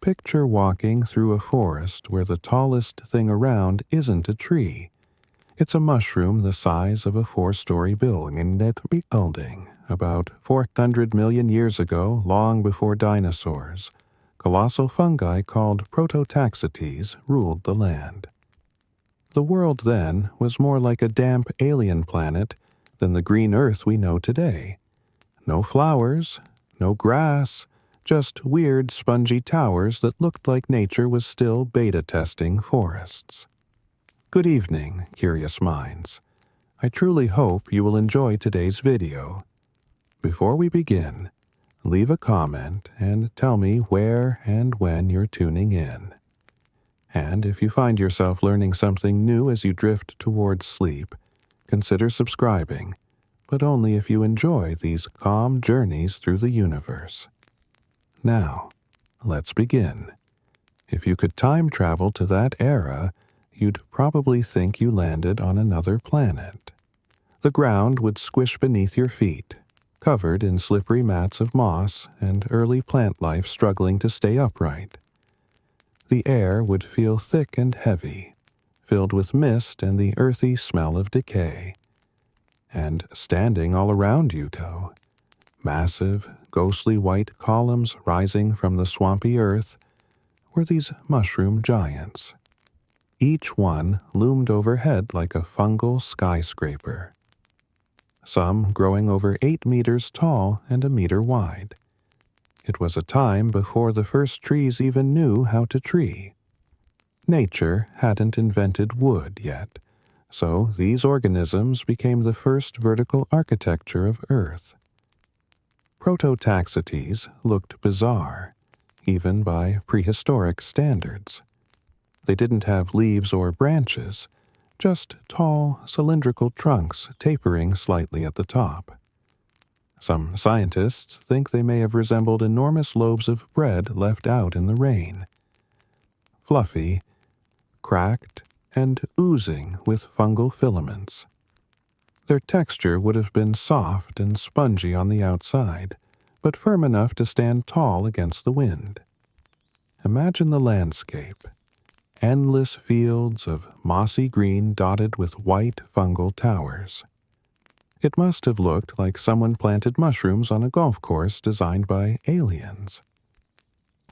Picture walking through a forest where the tallest thing around isn't a tree. It's a mushroom the size of a 4-story building. About 400 million years ago, long before dinosaurs, colossal fungi called Prototaxites ruled the land. The world then was more like a damp alien planet than the green Earth we know today. No flowers, no grass, just weird spongy towers that looked like nature was still beta-testing forests. Good evening, curious minds. I truly hope you will enjoy today's video. Before we begin, leave a comment and tell me where and when you're tuning in. And if you find yourself learning something new as you drift towards sleep, consider subscribing, but only if you enjoy these calm journeys through the universe. Now, let's begin. If you could time travel to that era, you'd probably think you landed on another planet. The ground would squish beneath your feet, covered in slippery mats of moss and early plant life struggling to stay upright. The air would feel thick and heavy, filled with mist and the earthy smell of decay. And standing all around you, though, massive, ghostly white columns rising from the swampy earth, were these mushroom giants. Each one loomed overhead like a fungal skyscraper. Some growing over 8 meters tall and a meter wide. It was a time before the first trees even knew how to tree. Nature hadn't invented wood yet, so these organisms became the first vertical architecture of Earth. Prototaxites looked bizarre, even by prehistoric standards. They didn't have leaves or branches, just tall, cylindrical trunks tapering slightly at the top. Some scientists think they may have resembled enormous loaves of bread left out in the rain. Fluffy, cracked, and oozing with fungal filaments. Their texture would have been soft and spongy on the outside, but firm enough to stand tall against the wind. Imagine the landscape. Endless fields of mossy green dotted with white fungal towers. It must have looked like someone planted mushrooms on a golf course designed by aliens.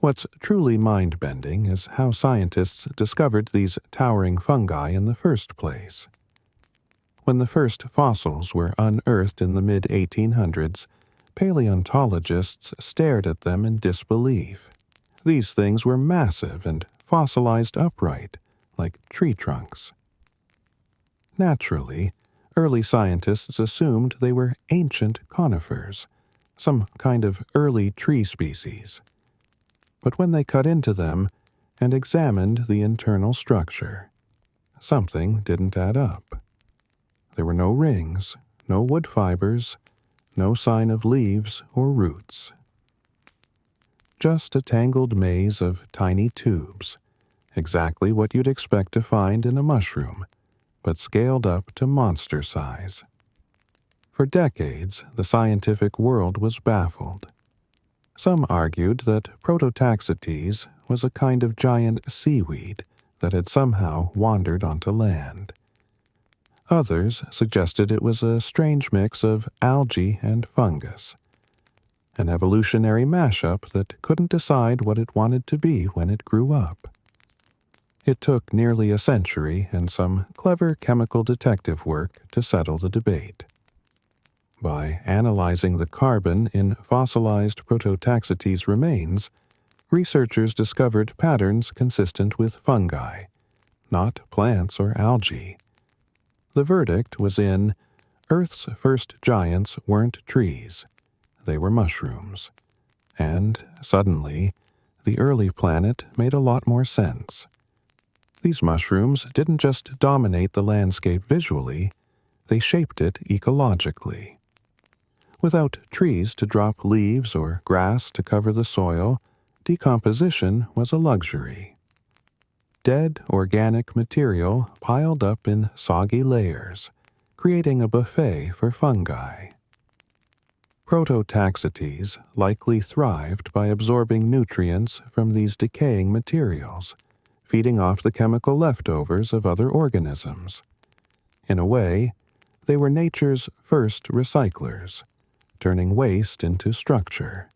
What's truly mind-bending is how scientists discovered these towering fungi in the first place. When the first fossils were unearthed in the mid-1800s, paleontologists stared at them in disbelief. These things were massive and fossilized upright, like tree trunks. Naturally, early scientists assumed they were ancient conifers, some kind of early tree species. But when they cut into them and examined the internal structure, something didn't add up. There were no rings, no wood fibers, no sign of leaves or roots. Just a tangled maze of tiny tubes, exactly what you'd expect to find in a mushroom, but scaled up to monster size. For decades, the scientific world was baffled. Some argued that Prototaxites was a kind of giant seaweed that had somehow wandered onto land. Others suggested it was a strange mix of algae and fungus, an evolutionary mashup that couldn't decide what it wanted to be when it grew up. It took nearly a century and some clever chemical detective work to settle the debate. By analyzing the carbon in fossilized Prototaxites remains, researchers discovered patterns consistent with fungi, not plants or algae. The verdict was in, Earth's first giants weren't trees, they were mushrooms. And, suddenly, the early planet made a lot more sense. These mushrooms didn't just dominate the landscape visually, they shaped it ecologically. Without trees to drop leaves or grass to cover the soil, decomposition was a luxury. Dead organic material piled up in soggy layers, creating a buffet for fungi. Prototaxites likely thrived by absorbing nutrients from these decaying materials, feeding off the chemical leftovers of other organisms. In a way, they were nature's first recyclers, turning waste into structure.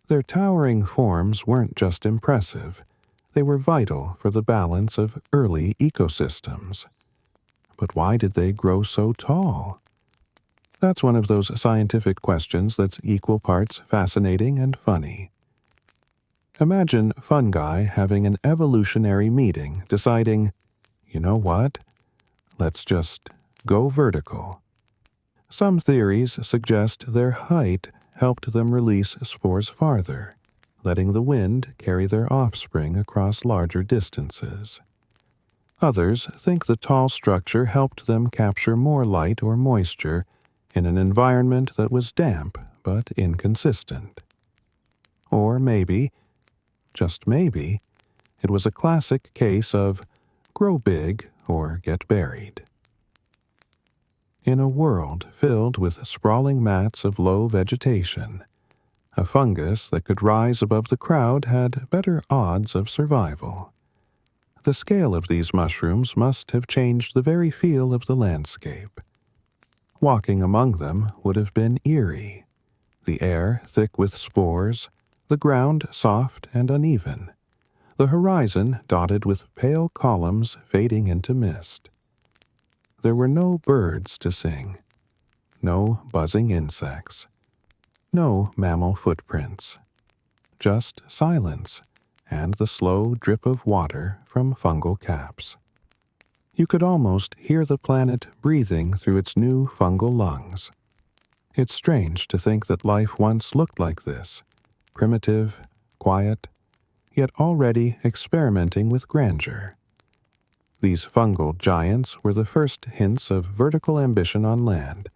Their towering forms weren't just impressive, they were vital for the balance of early ecosystems. But why did they grow so tall? That's one of those scientific questions that's equal parts fascinating and funny. Imagine fungi having an evolutionary meeting deciding, you know what? Let's just go vertical. Some theories suggest their height helped them release spores farther, letting the wind carry their offspring across larger distances. Others think the tall structure helped them capture more light or moisture in an environment that was damp but inconsistent. Or maybe, just maybe, it was a classic case of grow big or get buried. In a world filled with sprawling mats of low vegetation, a fungus that could rise above the crowd had better odds of survival. The scale of these mushrooms must have changed the very feel of the landscape. Walking among them would have been eerie, the air thick with spores, the ground soft and uneven, the horizon dotted with pale columns fading into mist. There were no birds to sing, no buzzing insects, no mammal footprints, just silence and the slow drip of water from fungal caps. You could almost hear the planet breathing through its new fungal lungs. It's strange to think that life once looked like this, primitive, quiet, yet already experimenting with grandeur. These fungal giants were the first hints of vertical ambition on land,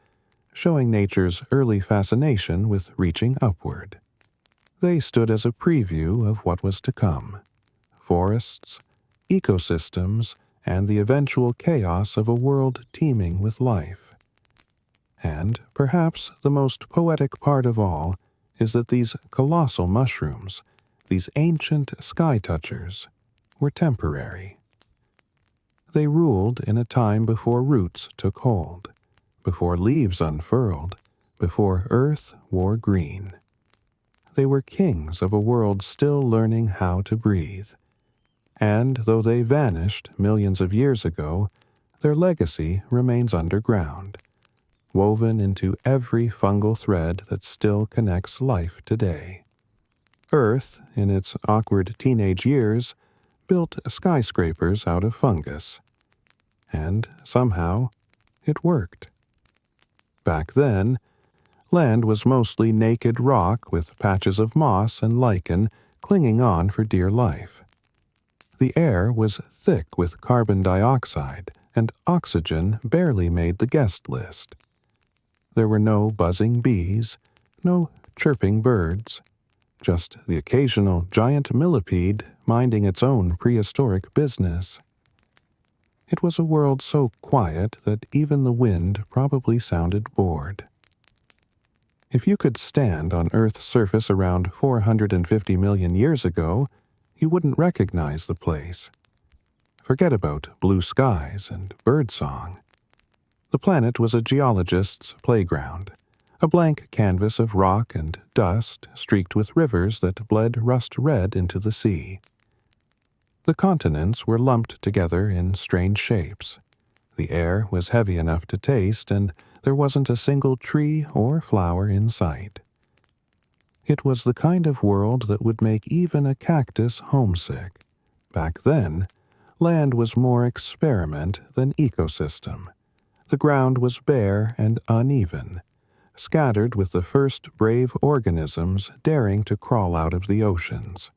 showing nature's early fascination with reaching upward. They stood as a preview of what was to come: forests, ecosystems, and the eventual chaos of a world teeming with life. And perhaps the most poetic part of all is that these colossal mushrooms, these ancient sky-touchers, were temporary. They ruled in a time before roots took hold, before leaves unfurled, before earth wore green. They were kings of a world still learning how to breathe. And though they vanished millions of years ago, their legacy remains underground, woven into every fungal thread that still connects life today. Earth, in its awkward teenage years, built skyscrapers out of fungus. And somehow, it worked. Back then, land was mostly naked rock with patches of moss and lichen clinging on for dear life. The air was thick with carbon dioxide, and oxygen barely made the guest list. There were no buzzing bees, no chirping birds, just the occasional giant millipede minding its own prehistoric business. It was a world so quiet that even the wind probably sounded bored. If you could stand on Earth's surface around 450 million years ago, you wouldn't recognize the place. Forget about blue skies and birdsong. The planet was a geologist's playground, a blank canvas of rock and dust streaked with rivers that bled rust-red into the sea. The continents were lumped together in strange shapes. The air was heavy enough to taste, and there wasn't a single tree or flower in sight. It was the kind of world that would make even a cactus homesick. Back then, land was more experiment than ecosystem. The ground was bare and uneven, scattered with the first brave organisms daring to crawl out of the oceans.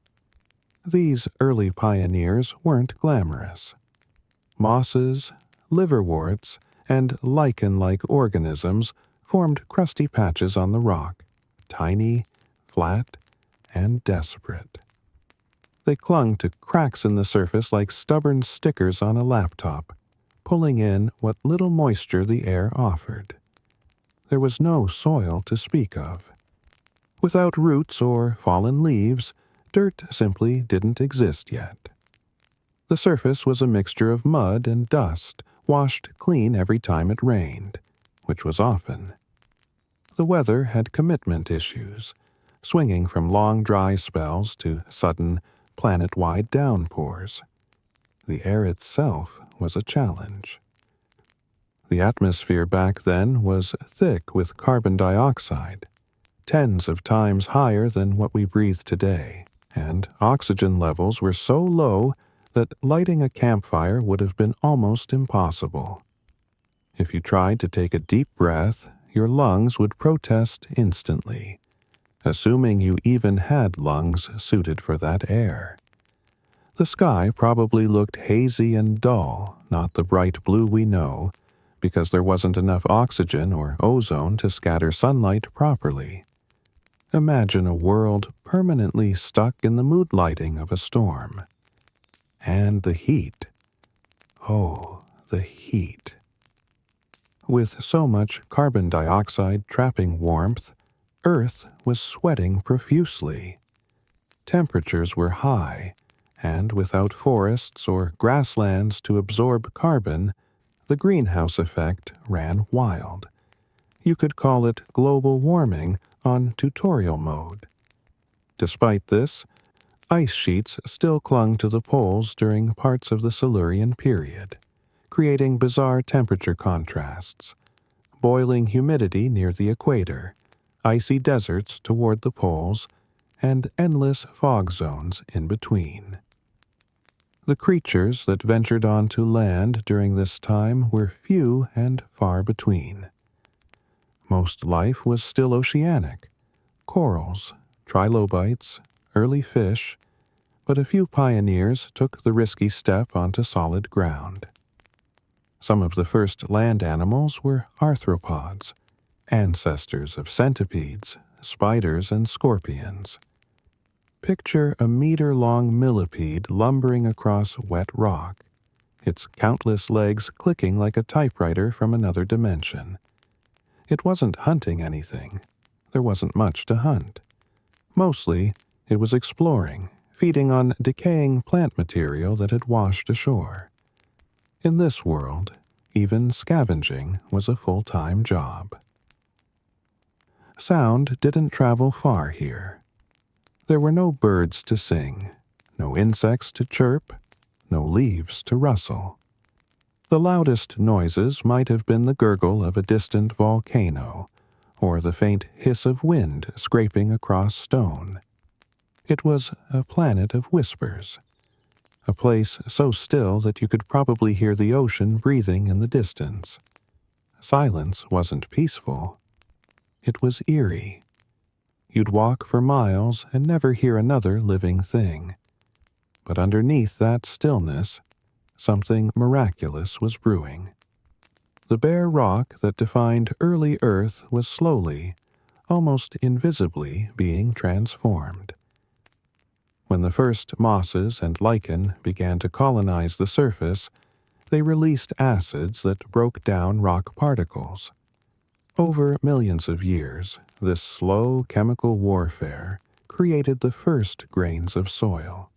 These early pioneers weren't glamorous. Mosses, liverworts, and lichen-like organisms formed crusty patches on the rock, tiny, flat, and desperate. They clung to cracks in the surface like stubborn stickers on a laptop, pulling in what little moisture the air offered. there was no soil to speak of. Without roots or fallen leaves, dirt simply didn't exist yet. The surface was a mixture of mud and dust, washed clean every time it rained, which was often. The weather had commitment issues, swinging from long dry spells to sudden, planet-wide downpours. The air itself was a challenge. The atmosphere back then was thick with carbon dioxide, tens of times higher than what we breathe today, and oxygen levels were so low that lighting a campfire would have been almost impossible. If you tried to take a deep breath, your lungs would protest instantly, assuming you even had lungs suited for that air. The sky probably looked hazy and dull, not the bright blue we know, because there wasn't enough oxygen or ozone to scatter sunlight properly. Imagine a world permanently stuck in the mood lighting of a storm. And the heat. Oh, the heat. With so much carbon dioxide trapping warmth, Earth was sweating profusely. Temperatures were high, and without forests or grasslands to absorb carbon, the greenhouse effect ran wild. You could call it global warming on tutorial mode. Despite this, ice sheets still clung to the poles during parts of the Silurian period, creating bizarre temperature contrasts. Boiling humidity near the equator, icy deserts toward the poles, and endless fog zones in between. The creatures that ventured onto land during this time were few and far between. Most life was still oceanic: corals, trilobites, early fish, but a few pioneers took the risky step onto solid ground. Some of the first land animals were arthropods, ancestors of centipedes, spiders, and scorpions. Picture a meter-long millipede lumbering across wet rock, its countless legs clicking like a typewriter from another dimension. It wasn't hunting anything. There wasn't much to hunt. Mostly, it was exploring, feeding on decaying plant material that had washed ashore. In this world, even scavenging was a full-time job. Sound didn't travel far here. There were no birds to sing, no insects to chirp, no leaves to rustle. The loudest noises might have been the gurgle of a distant volcano, or the faint hiss of wind scraping across stone. It was a planet of whispers, a place so still that you could probably hear the ocean breathing in the distance. Silence wasn't peaceful. It was eerie. You'd walk for miles and never hear another living thing. But underneath that stillness, something miraculous was brewing. The bare rock that defined early Earth was slowly, almost invisibly, being transformed. When the first mosses and lichen began to colonize the surface, they released acids that broke down rock particles. Over millions of years, this slow chemical warfare created the first grains of soil.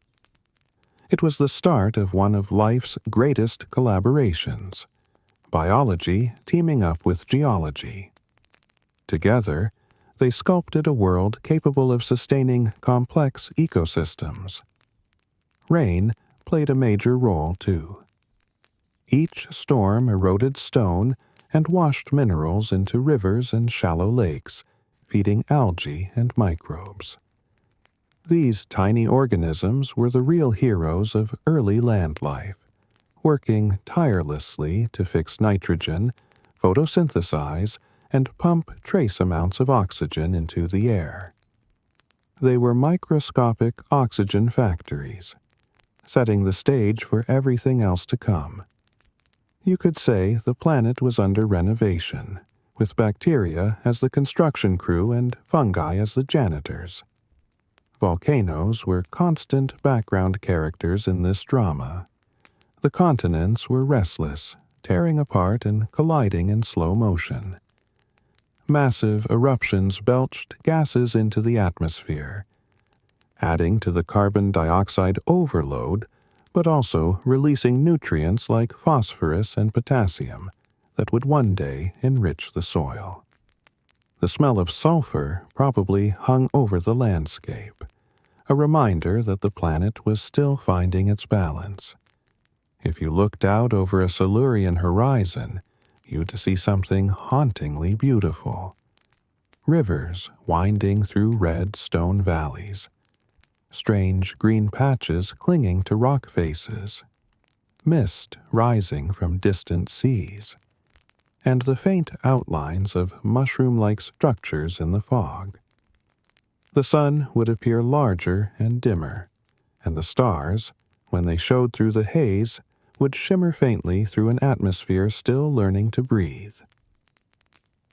It was the start of one of life's greatest collaborations, biology teaming up with geology. Together, they sculpted a world capable of sustaining complex ecosystems. Rain played a major role, too. Each storm eroded stone and washed minerals into rivers and shallow lakes, feeding algae and microbes. These tiny organisms were the real heroes of early land life, working tirelessly to fix nitrogen, photosynthesize, and pump trace amounts of oxygen into the air. They were microscopic oxygen factories, setting the stage for everything else to come. You could say the planet was under renovation, with bacteria as the construction crew and fungi as the janitors. Volcanoes were constant background characters in this drama. The continents were restless, tearing apart and colliding in slow motion. massive eruptions belched gases into the atmosphere, adding to the carbon dioxide overload, but also releasing nutrients like phosphorus and potassium that would one day enrich the soil. The smell of sulfur probably hung over the landscape, a reminder that the planet was still finding its balance. If you looked out over a Silurian horizon, you'd see something hauntingly beautiful. Rivers winding through red stone valleys, strange green patches clinging to rock faces, mist rising from distant seas, and the faint outlines of mushroom-like structures in the fog. The sun would appear larger and dimmer, and the stars, when they showed through the haze, would shimmer faintly through an atmosphere still learning to breathe.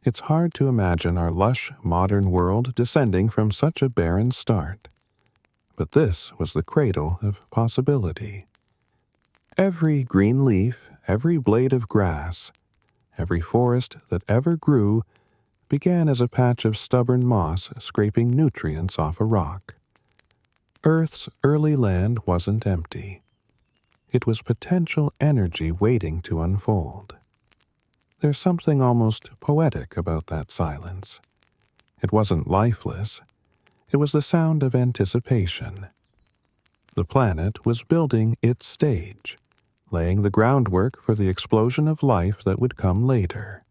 It's hard to imagine our lush, modern world descending from such a barren start. But this was the cradle of possibility. Every green leaf, every blade of grass, every forest that ever grew began as a patch of stubborn moss scraping nutrients off a rock. Earth's early land wasn't empty. It was potential energy waiting to unfold. There's something almost poetic about that silence. It wasn't lifeless. It was the sound of anticipation. The planet was building its stage, laying the groundwork for the explosion of life that would come later.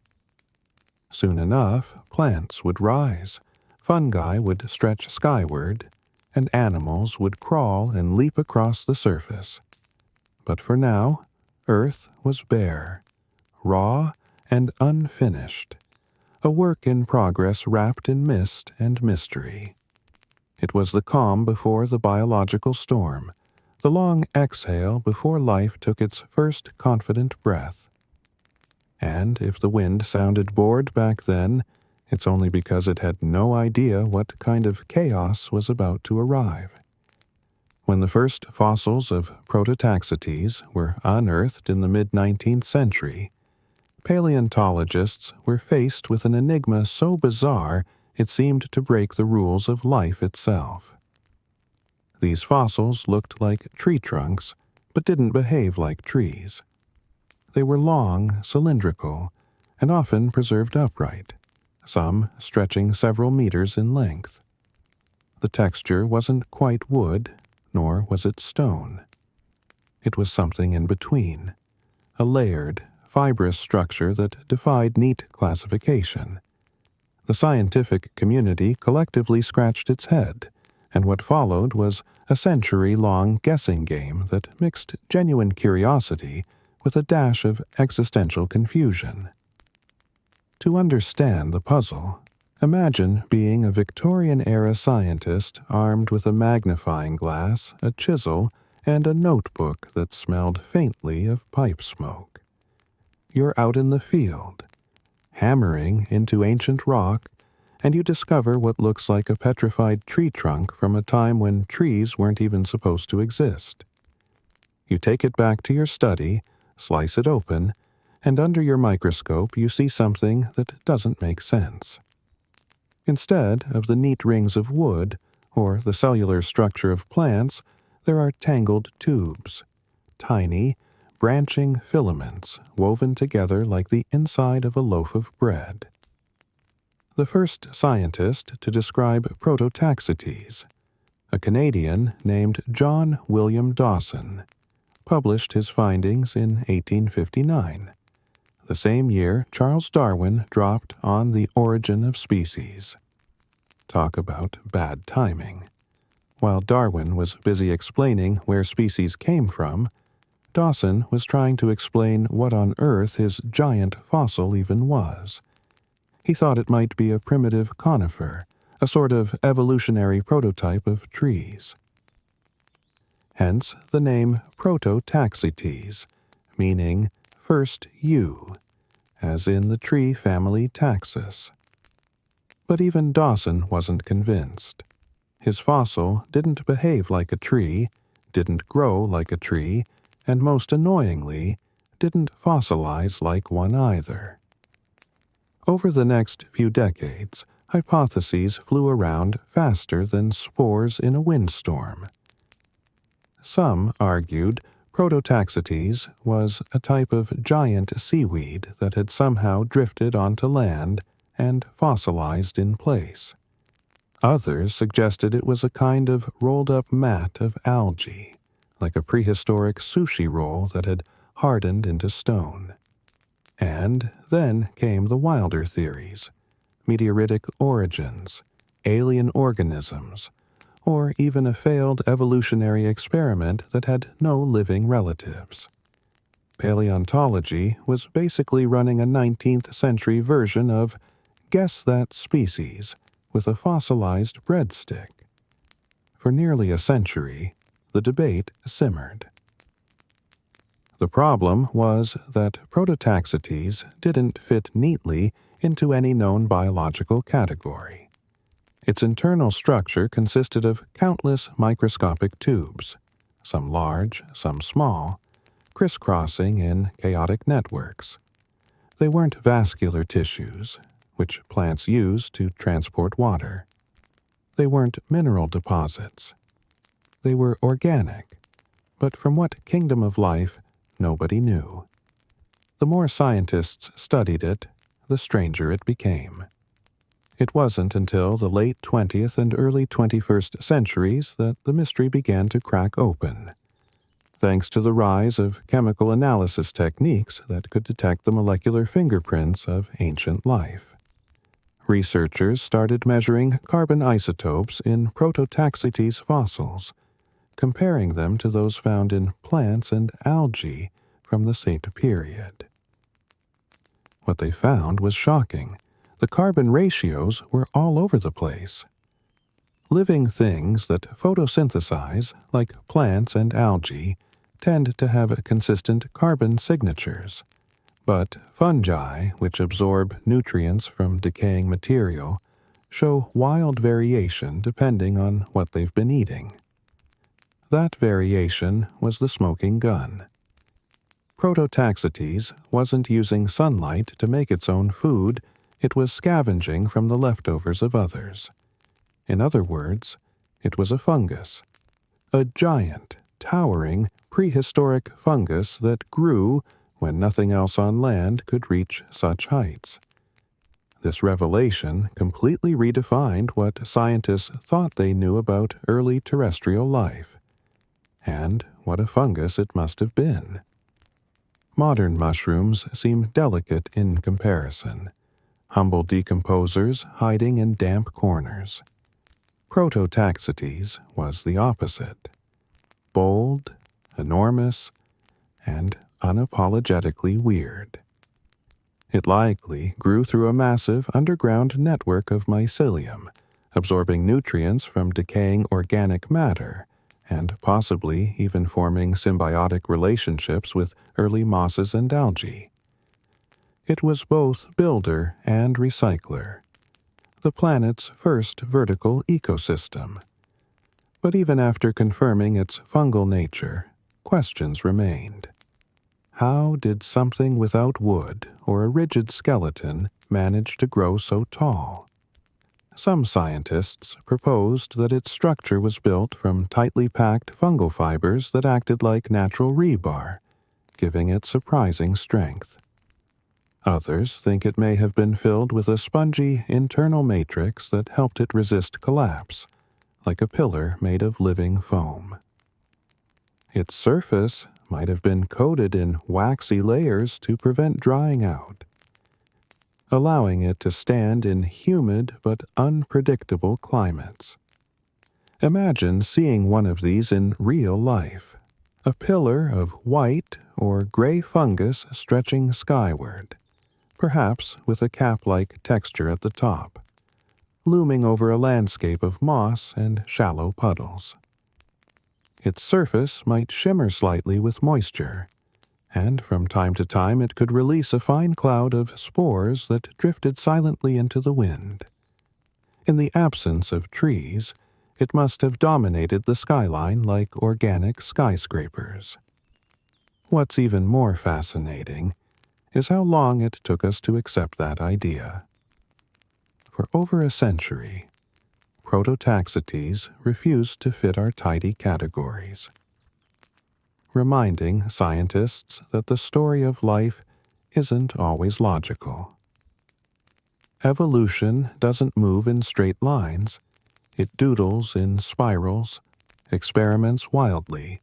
Soon enough, plants would rise, fungi would stretch skyward, and animals would crawl and leap across the surface. But for now, Earth was bare, raw and unfinished, a work in progress wrapped in mist and mystery. It was the calm before the biological storm, the long exhale before life took its first confident breath. And if the wind sounded bored back then, it's only because it had no idea what kind of chaos was about to arrive. When the first fossils of Prototaxites were unearthed in the mid-19th century, paleontologists were faced with an enigma so bizarre it seemed to break the rules of life itself. These fossils looked like tree trunks, but didn't behave like trees. They were long, cylindrical, and often preserved upright, some stretching several meters in length. The texture wasn't quite wood, nor was it stone. It was something in between, a layered, fibrous structure that defied neat classification. The scientific community collectively scratched its head, and what followed was a century-long guessing game that mixed genuine curiosity with a dash of existential confusion. To understand the puzzle, imagine being a Victorian-era scientist armed with a magnifying glass, a chisel, and a notebook that smelled faintly of pipe smoke. You're out in the field, hammering into ancient rock, and you discover what looks like a petrified tree trunk from a time when trees weren't even supposed to exist. You take it back to your study, slice it open, and under your microscope you see something that doesn't make sense. Instead of the neat rings of wood or the cellular structure of plants, there are tangled tubes, tiny, branching filaments woven together like the inside of a loaf of bread. The first scientist to describe Prototaxites, a Canadian named John William Dawson, published his findings in 1859, the same year Charles Darwin dropped On the Origin of Species. Talk about bad timing. While Darwin was busy explaining where species came from, Dawson was trying to explain what on earth his giant fossil even was. He thought it might be a primitive conifer, a sort of evolutionary prototype of trees. Hence the name Prototaxites, meaning first yew, as in the tree family Taxus. But even Dawson wasn't convinced. His fossil didn't behave like a tree, didn't grow like a tree, and most annoyingly, didn't fossilize like one either. Over the next few decades, hypotheses flew around faster than spores in a windstorm. Some argued Prototaxites was a type of giant seaweed that had somehow drifted onto land and fossilized in place. Others suggested it was a kind of rolled-up mat of algae, like a prehistoric sushi roll that had hardened into stone. And then came the wilder theories: meteoritic origins, alien organisms, or even a failed evolutionary experiment that had no living relatives. Paleontology was basically running a 19th century version of Guess That Species with a fossilized breadstick. For nearly a century, the debate simmered. The problem was that Prototaxites didn't fit neatly into any known biological category. Its internal structure consisted of countless microscopic tubes, some large, some small, crisscrossing in chaotic networks. They weren't vascular tissues, which plants use to transport water. They weren't mineral deposits. They were organic, but from what kingdom of life, nobody knew. The more scientists studied it, the stranger it became. It wasn't until the late 20th and early 21st centuries that the mystery began to crack open, thanks to the rise of chemical analysis techniques that could detect the molecular fingerprints of ancient life. Researchers started measuring carbon isotopes in Prototaxites fossils, comparing them to those found in plants and algae from the same period. What they found was shocking. The carbon ratios were all over the place. Living things that photosynthesize, like plants and algae, tend to have consistent carbon signatures. But fungi, which absorb nutrients from decaying material, show wild variation depending on what they've been eating. That variation was the smoking gun. Prototaxites wasn't using sunlight to make its own food, it was scavenging from the leftovers of others. In other words, it was a fungus. A giant, towering, prehistoric fungus that grew when nothing else on land could reach such heights. This revelation completely redefined what scientists thought they knew about early terrestrial life. And what a fungus it must have been. Modern mushrooms seem delicate in comparison, humble decomposers hiding in damp corners. Prototaxites was the opposite. Bold, enormous, and unapologetically weird. It likely grew through a massive underground network of mycelium, absorbing nutrients from decaying organic matter, and possibly even forming symbiotic relationships with early mosses and algae. It was both builder and recycler, the planet's first vertical ecosystem. But even after confirming its fungal nature, questions remained. How did something without wood or a rigid skeleton manage to grow so tall? Some scientists proposed that its structure was built from tightly packed fungal fibers that acted like natural rebar, giving it surprising strength. Others think it may have been filled with a spongy internal matrix that helped it resist collapse, like a pillar made of living foam. Its surface might have been coated in waxy layers to prevent drying out, allowing it to stand in humid but unpredictable climates. Imagine seeing one of these in real life, a pillar of white or gray fungus stretching skyward, perhaps with a cap-like texture at the top, looming over a landscape of moss and shallow puddles. Its surface might shimmer slightly with moisture, and from time to time it could release a fine cloud of spores that drifted silently into the wind. In the absence of trees, it must have dominated the skyline like organic skyscrapers. What's even more fascinating is how long it took us to accept that idea. For over a century, Prototaxites refused to fit our tidy categories, reminding scientists that the story of life isn't always logical. Evolution doesn't move in straight lines. It doodles in spirals, experiments wildly,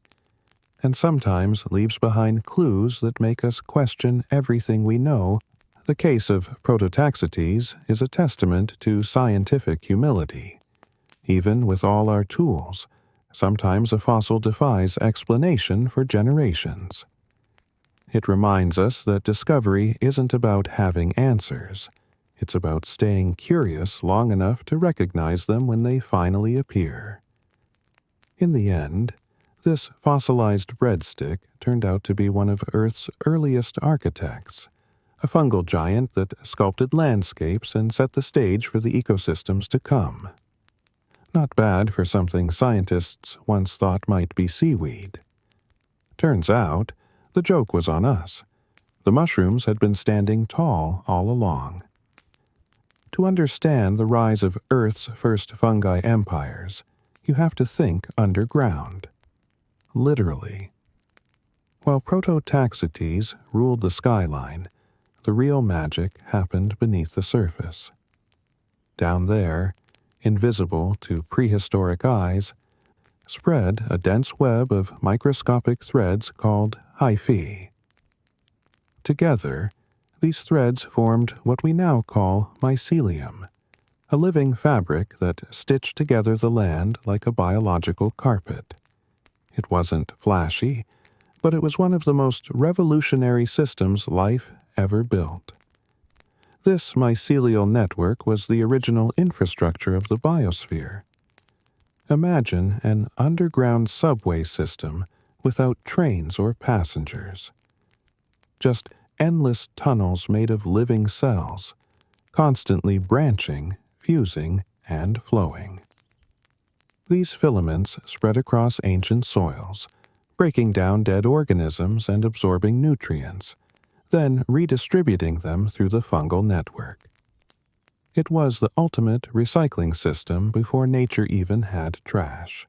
and sometimes leaves behind clues that make us question everything we know. The case of Prototaxites is a testament to scientific humility. Even with all our tools, sometimes a fossil defies explanation for generations. It reminds us that discovery isn't about having answers. It's about staying curious long enough to recognize them when they finally appear. In the end, this fossilized breadstick turned out to be one of Earth's earliest architects, a fungal giant that sculpted landscapes and set the stage for the ecosystems to come. Not bad for something scientists once thought might be seaweed. Turns out, the joke was on us. The mushrooms had been standing tall all along. To understand the rise of Earth's first fungi empires, you have to think underground. Literally. While Prototaxites ruled the skyline, the real magic happened beneath the surface. Down there, invisible to prehistoric eyes, spread a dense web of microscopic threads called hyphae. Together, these threads formed what we now call mycelium, a living fabric that stitched together the land like a biological carpet. It wasn't flashy, but it was one of the most revolutionary systems life ever built. This mycelial network was the original infrastructure of the biosphere. Imagine an underground subway system without trains or passengers. Just endless tunnels made of living cells, constantly branching, fusing, and flowing. These filaments spread across ancient soils, breaking down dead organisms and absorbing nutrients, then redistributing them through the fungal network. It was the ultimate recycling system before nature even had trash.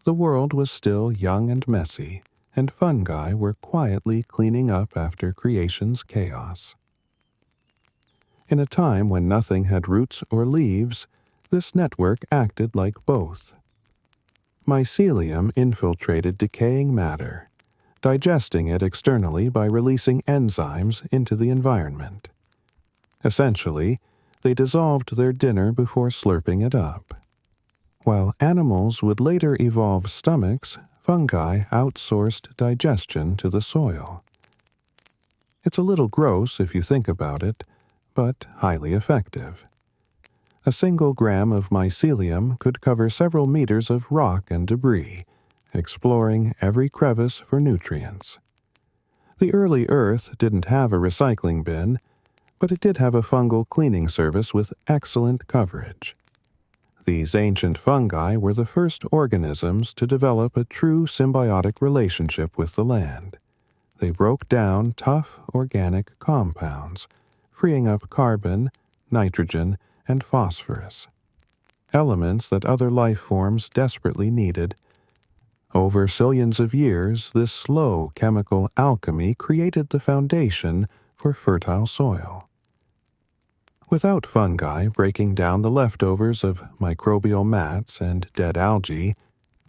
The world was still young and messy, and fungi were quietly cleaning up after creation's chaos. In a time when nothing had roots or leaves, this network acted like both. Mycelium infiltrated decaying matter, digesting it externally by releasing enzymes into the environment. Essentially, they dissolved their dinner before slurping it up. While animals would later evolve stomachs, fungi outsourced digestion to the soil. It's a little gross if you think about it, but highly effective. A single gram of mycelium could cover several meters of rock and debris, exploring every crevice for nutrients. The early Earth didn't have a recycling bin, but it did have a fungal cleaning service with excellent coverage. These ancient fungi were the first organisms to develop a true symbiotic relationship with the land. They broke down tough organic compounds, freeing up carbon, nitrogen, and phosphorus, elements that other life forms desperately needed. Over zillions of years, this slow chemical alchemy created the foundation for fertile soil. Without fungi breaking down the leftovers of microbial mats and dead algae,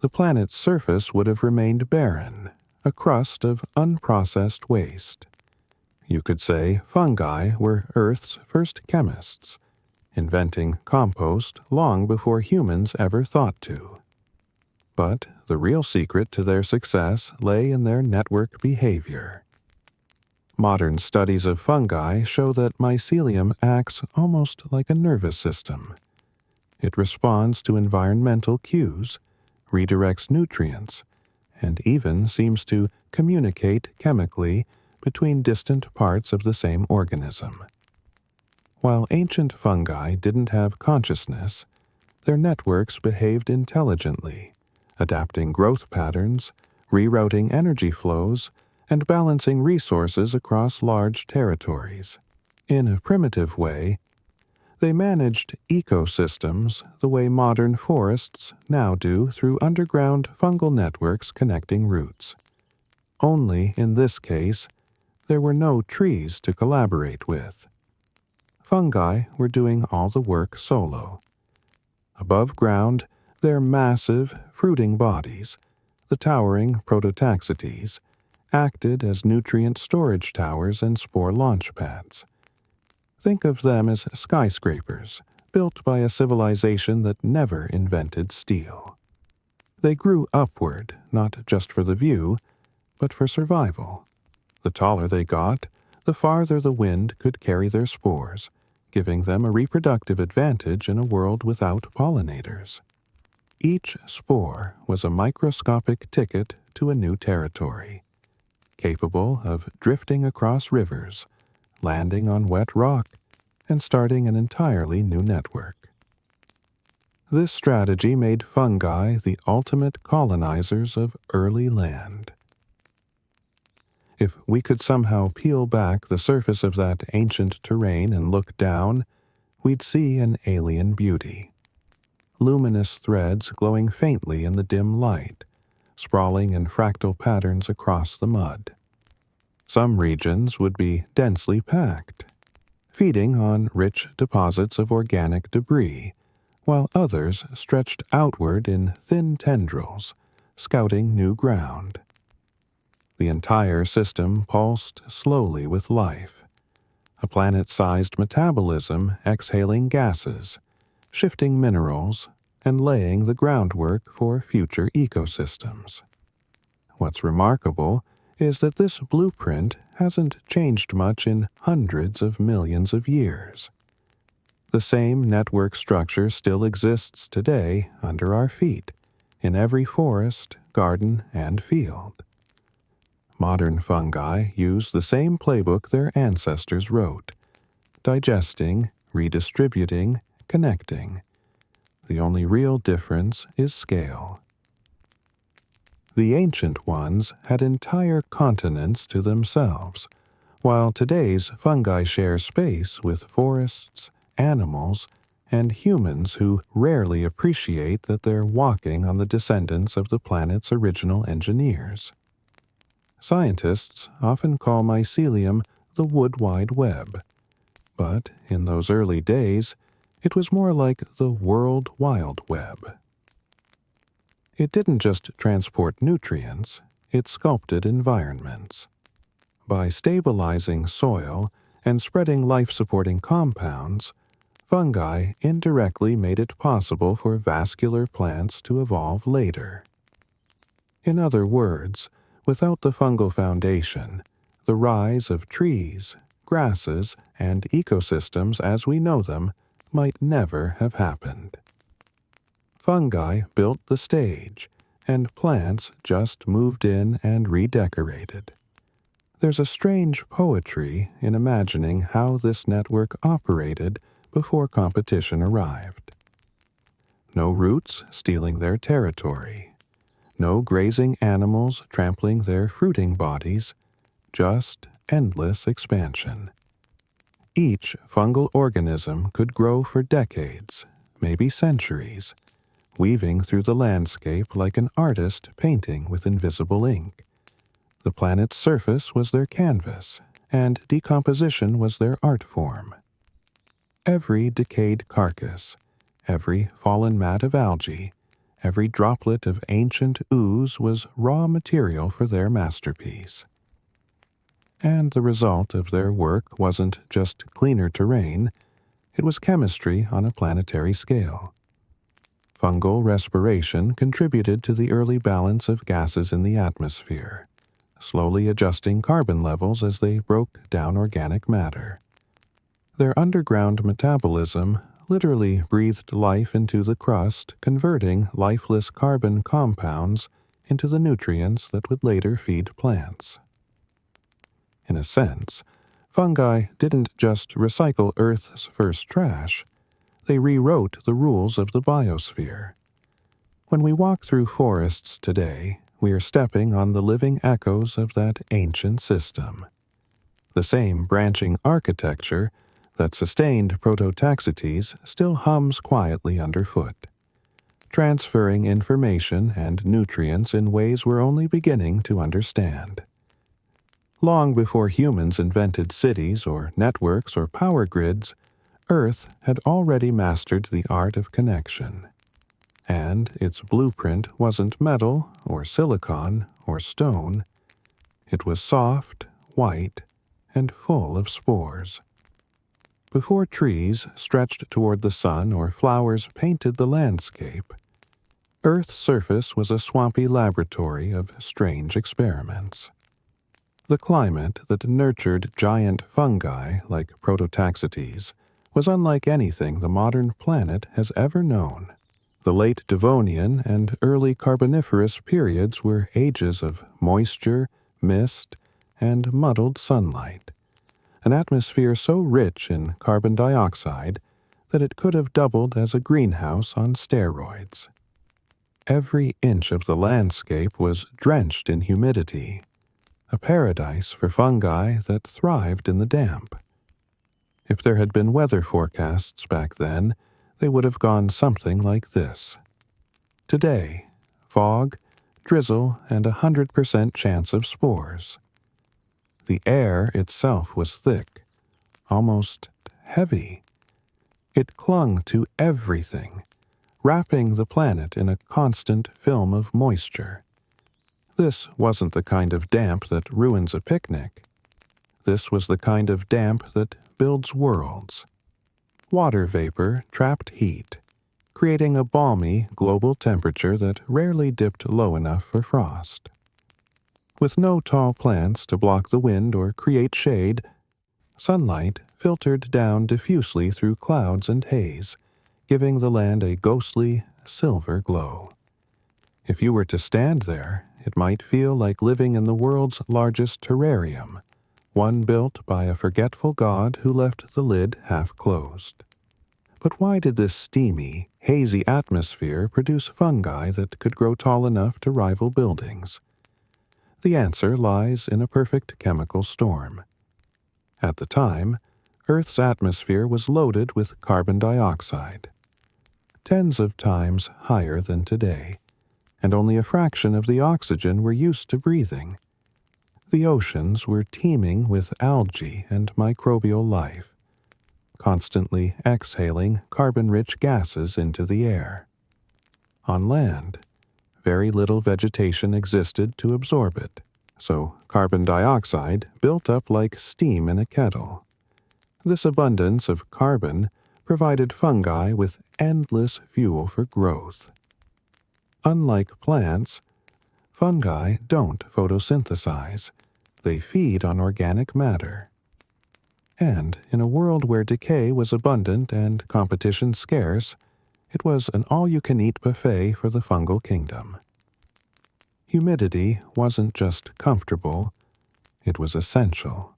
the planet's surface would have remained barren, a crust of unprocessed waste. You could say fungi were Earth's first chemists, inventing compost long before humans ever thought to. But the real secret to their success lay in their network behavior. Modern studies of fungi show that mycelium acts almost like a nervous system. It responds to environmental cues, redirects nutrients, and even seems to communicate chemically between distant parts of the same organism. While ancient fungi didn't have consciousness, their networks behaved intelligently, adapting growth patterns, rerouting energy flows, and balancing resources across large territories. In a primitive way, they managed ecosystems the way modern forests now do through underground fungal networks connecting roots. Only in this case, there were no trees to collaborate with. Fungi were doing all the work solo. Above ground, their massive, fruiting bodies, the towering Prototaxites, acted as nutrient storage towers and spore launch pads. Think of them as skyscrapers, built by a civilization that never invented steel. They grew upward, not just for the view, but for survival. The taller they got, the farther the wind could carry their spores, giving them a reproductive advantage in a world without pollinators. Each spore was a microscopic ticket to a new territory, capable of drifting across rivers, landing on wet rock, and starting an entirely new network. This strategy made fungi the ultimate colonizers of early land. If we could somehow peel back the surface of that ancient terrain and look down, we'd see an alien beauty. Luminous threads glowing faintly in the dim light, sprawling in fractal patterns across the mud. Some regions would be densely packed, feeding on rich deposits of organic debris, while others stretched outward in thin tendrils, scouting new ground. The entire system pulsed slowly with life, a planet-sized metabolism exhaling gases, shifting minerals, and laying the groundwork for future ecosystems. What's remarkable is that this blueprint hasn't changed much in hundreds of millions of years. The same network structure still exists today under our feet, in every forest, garden, and field. Modern fungi use the same playbook their ancestors wrote, digesting, redistributing, connecting. The only real difference is scale. The ancient ones had entire continents to themselves, while today's fungi share space with forests, animals, and humans who rarely appreciate that they're walking on the descendants of the planet's original engineers. Scientists often call mycelium the wood wide web, but in those early days, it was more like the world wide web. It didn't just transport nutrients, it sculpted environments. By stabilizing soil and spreading life-supporting compounds, fungi indirectly made it possible for vascular plants to evolve later. In other words, without the fungal foundation, the rise of trees, grasses, and ecosystems as we know them might never have happened. Fungi built the stage, and plants just moved in and redecorated. There's a strange poetry in imagining how this network operated before competition arrived. No roots stealing their territory. No grazing animals trampling their fruiting bodies, just endless expansion. Each fungal organism could grow for decades, maybe centuries, weaving through the landscape like an artist painting with invisible ink. The planet's surface was their canvas, and decomposition was their art form. Every decayed carcass, every fallen mat of algae, every droplet of ancient ooze was raw material for their masterpiece. And the result of their work wasn't just cleaner terrain, it was chemistry on a planetary scale. Fungal respiration contributed to the early balance of gases in the atmosphere, slowly adjusting carbon levels as they broke down organic matter. Their underground metabolism literally breathed life into the crust, converting lifeless carbon compounds into the nutrients that would later feed plants. In a sense, fungi didn't just recycle Earth's first trash, they rewrote the rules of the biosphere. When we walk through forests today, we are stepping on the living echoes of that ancient system. The same branching architecture that sustained Prototaxites still hums quietly underfoot, transferring information and nutrients in ways we're only beginning to understand. Long before humans invented cities or networks or power grids, Earth had already mastered the art of connection. And its blueprint wasn't metal or silicon or stone. It was soft, white, and full of spores. Before trees stretched toward the sun or flowers painted the landscape, Earth's surface was a swampy laboratory of strange experiments. The climate that nurtured giant fungi like Prototaxites was unlike anything the modern planet has ever known. The late Devonian and early Carboniferous periods were ages of moisture, mist, and muddled sunlight, an atmosphere so rich in carbon dioxide that it could have doubled as a greenhouse on steroids. Every inch of the landscape was drenched in humidity, a paradise for fungi that thrived in the damp. If there had been weather forecasts back then, they would have gone something like this. Today, fog, drizzle, and 100% chance of spores. The air itself was thick, almost heavy. It clung to everything, wrapping the planet in a constant film of moisture. This wasn't the kind of damp that ruins a picnic. This was the kind of damp that builds worlds. Water vapor trapped heat, creating a balmy global temperature that rarely dipped low enough for frost. With no tall plants to block the wind or create shade, sunlight filtered down diffusely through clouds and haze, giving the land a ghostly, silver glow. If you were to stand there, it might feel like living in the world's largest terrarium, one built by a forgetful god who left the lid half closed. But why did this steamy, hazy atmosphere produce fungi that could grow tall enough to rival buildings? The answer lies in a perfect chemical storm. At the time, Earth's atmosphere was loaded with carbon dioxide, tens of times higher than today, and only a fraction of the oxygen we're used to breathing. The oceans were teeming with algae and microbial life, constantly exhaling carbon-rich gases into the air. On land, very little vegetation existed to absorb it, so carbon dioxide built up like steam in a kettle. This abundance of carbon provided fungi with endless fuel for growth. Unlike plants, fungi don't photosynthesize. They feed on organic matter. And in a world where decay was abundant and competition scarce, it was an all-you-can-eat buffet for the fungal kingdom. Humidity wasn't just comfortable, it was essential.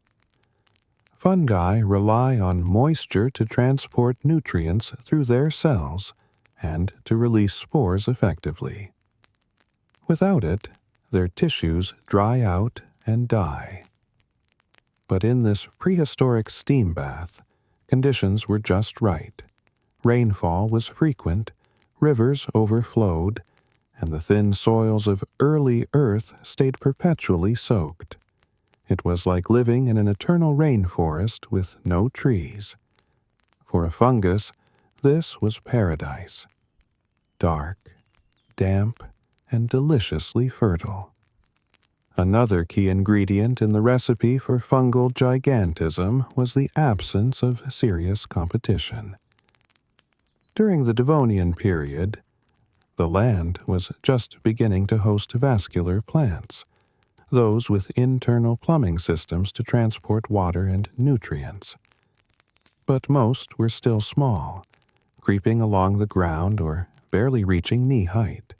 Fungi rely on moisture to transport nutrients through their cells and to release spores effectively. Without it, their tissues dry out and die. But in this prehistoric steam bath, conditions were just right. Rainfall was frequent, rivers overflowed, and the thin soils of early Earth stayed perpetually soaked. It was like living in an eternal rainforest with no trees. For a fungus, this was paradise. Dark, damp, and deliciously fertile. Another key ingredient in the recipe for fungal gigantism was the absence of serious competition. During the Devonian period, the land was just beginning to host vascular plants, those with internal plumbing systems to transport water and nutrients. But most were still small, creeping along the ground or barely reaching knee height.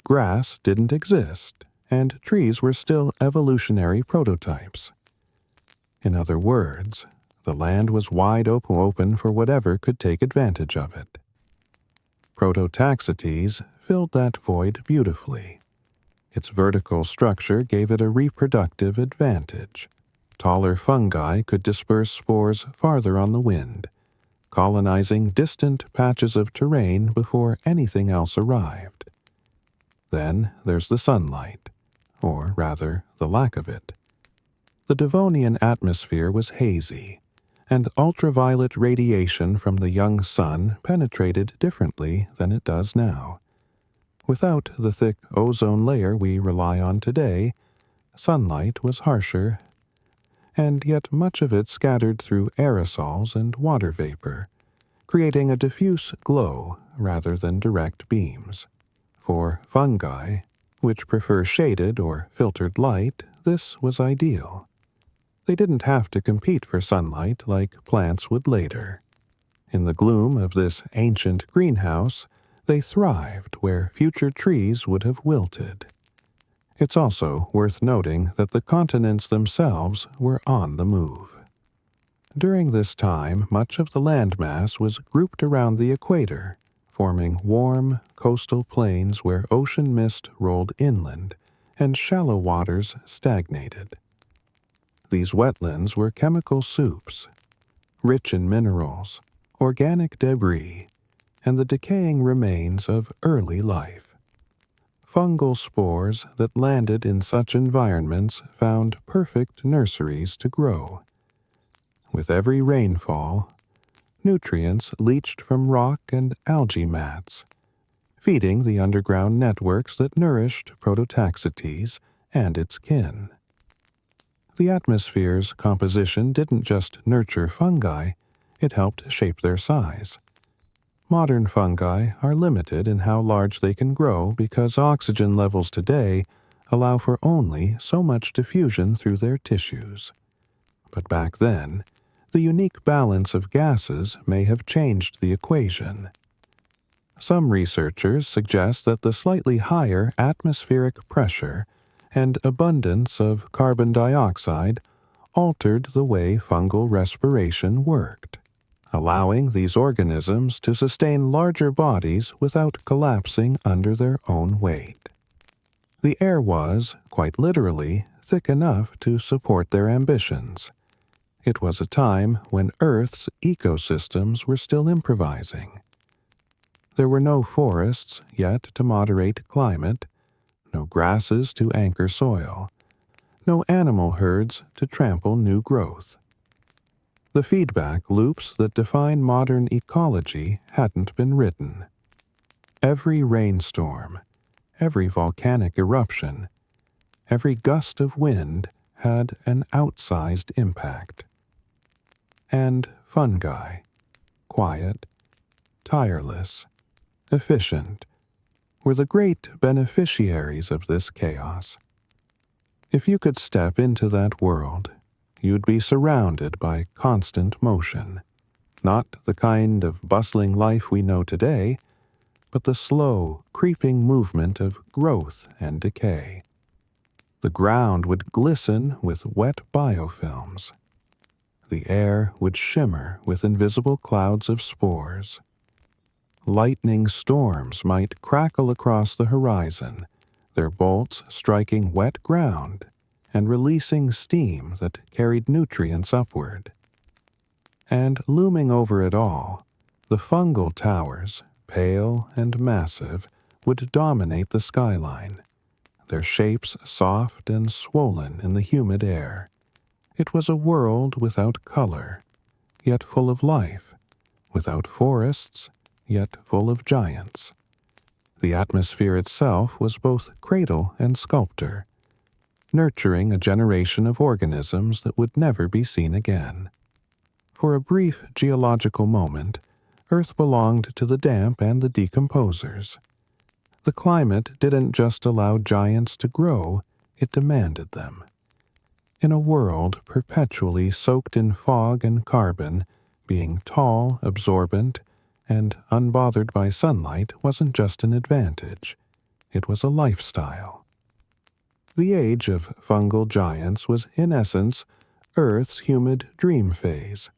Grass didn't exist, and trees were still evolutionary prototypes. In other words, the land was wide open for whatever could take advantage of it. Prototaxites filled that void beautifully. Its vertical structure gave it a reproductive advantage. Taller fungi could disperse spores farther on the wind, colonizing distant patches of terrain before anything else arrived. Then there's the sunlight, or rather, the lack of it. The Devonian atmosphere was hazy, and ultraviolet radiation from the young sun penetrated differently than it does now. Without the thick ozone layer we rely on today, sunlight was harsher, and yet much of it scattered through aerosols and water vapor, creating a diffuse glow rather than direct beams. For fungi, which prefer shaded or filtered light, this was ideal. They didn't have to compete for sunlight like plants would later. In the gloom of this ancient greenhouse, they thrived where future trees would have wilted. It's also worth noting that the continents themselves were on the move. During this time, much of the landmass was grouped around the equator, forming warm, coastal plains where ocean mist rolled inland and shallow waters stagnated. These wetlands were chemical soups, rich in minerals, organic debris, and the decaying remains of early life. Fungal spores that landed in such environments found perfect nurseries to grow. With every rainfall, nutrients leached from rock and algae mats, feeding the underground networks that nourished Prototaxites and its kin. The atmosphere's composition didn't just nurture fungi, it helped shape their size. Modern fungi are limited in how large they can grow because oxygen levels today allow for only so much diffusion through their tissues. But back then, the unique balance of gases may have changed the equation. Some researchers suggest that the slightly higher atmospheric pressure and abundance of carbon dioxide altered the way fungal respiration worked, allowing these organisms to sustain larger bodies without collapsing under their own weight. The air was, quite literally, thick enough to support their ambitions. It was a time when Earth's ecosystems were still improvising. There were no forests yet to moderate climate, no grasses to anchor soil, no animal herds to trample new growth. The feedback loops that define modern ecology hadn't been written. Every rainstorm, every volcanic eruption, every gust of wind had an outsized impact. And fungi, quiet, tireless, efficient, were the great beneficiaries of this chaos. If you could step into that world, you'd be surrounded by constant motion, not the kind of bustling life we know today, but the slow, creeping movement of growth and decay. The ground would glisten with wet biofilms. The air would shimmer with invisible clouds of spores. Lightning storms might crackle across the horizon, their bolts striking wet ground and releasing steam that carried nutrients upward. And looming over it all, the fungal towers, pale and massive, would dominate the skyline, their shapes soft and swollen in the humid air. It was a world without color, yet full of life, without forests, yet full of giants. The atmosphere itself was both cradle and sculptor, nurturing a generation of organisms that would never be seen again. For a brief geological moment, Earth belonged to the damp and the decomposers. The climate didn't just allow giants to grow, it demanded them. In a world perpetually soaked in fog and carbon, being tall, absorbent, and unbothered by sunlight wasn't just an advantage. It was a lifestyle. The age of fungal giants was, in essence, Earth's humid dream phase,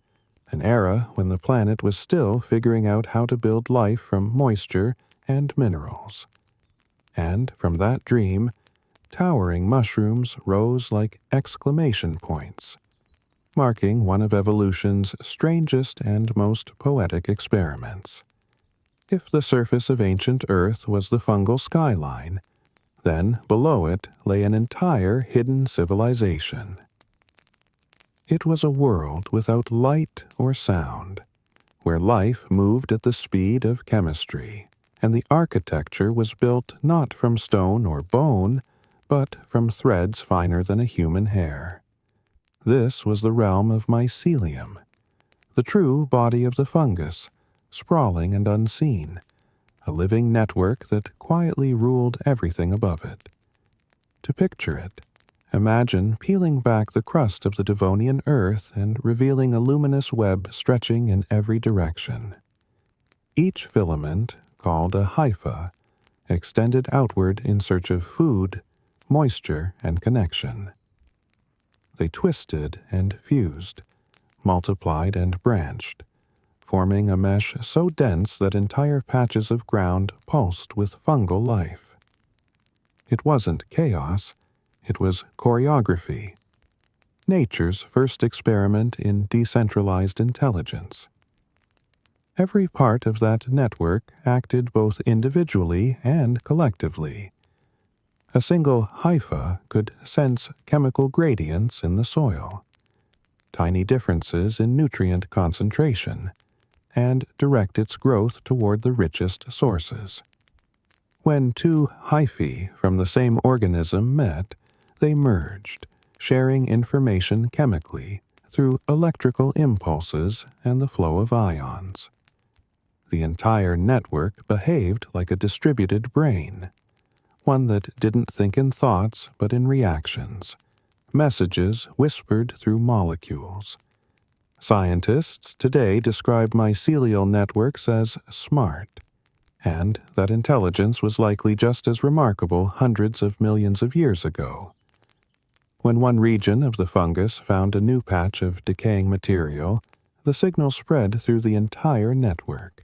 an era when the planet was still figuring out how to build life from moisture and minerals. And from that dream, towering mushrooms rose like exclamation points, marking one of evolution's strangest and most poetic experiments. If the surface of ancient Earth was the fungal skyline, then below it lay an entire hidden civilization. It was a world without light or sound, where life moved at the speed of chemistry, and the architecture was built not from stone or bone, but from threads finer than a human hair. This was the realm of mycelium, the true body of the fungus, sprawling and unseen, a living network that quietly ruled everything above it. To picture it, imagine peeling back the crust of the Devonian earth and revealing a luminous web stretching in every direction. Each filament, called a hypha, extended outward in search of food, moisture, and connection. They twisted and fused, multiplied and branched, forming a mesh so dense that entire patches of ground pulsed with fungal life. It wasn't chaos, it was choreography, nature's first experiment in decentralized intelligence. Every part of that network acted both individually and collectively. A single hypha could sense chemical gradients in the soil, tiny differences in nutrient concentration, and direct its growth toward the richest sources. When two hyphae from the same organism met, they merged, sharing information chemically through electrical impulses and the flow of ions. The entire network behaved like a distributed brain, one that didn't think in thoughts but in reactions, messages whispered through molecules. Scientists today describe mycelial networks as smart, and that intelligence was likely just as remarkable hundreds of millions of years ago. When one region of the fungus found a new patch of decaying material, the signal spread through the entire network.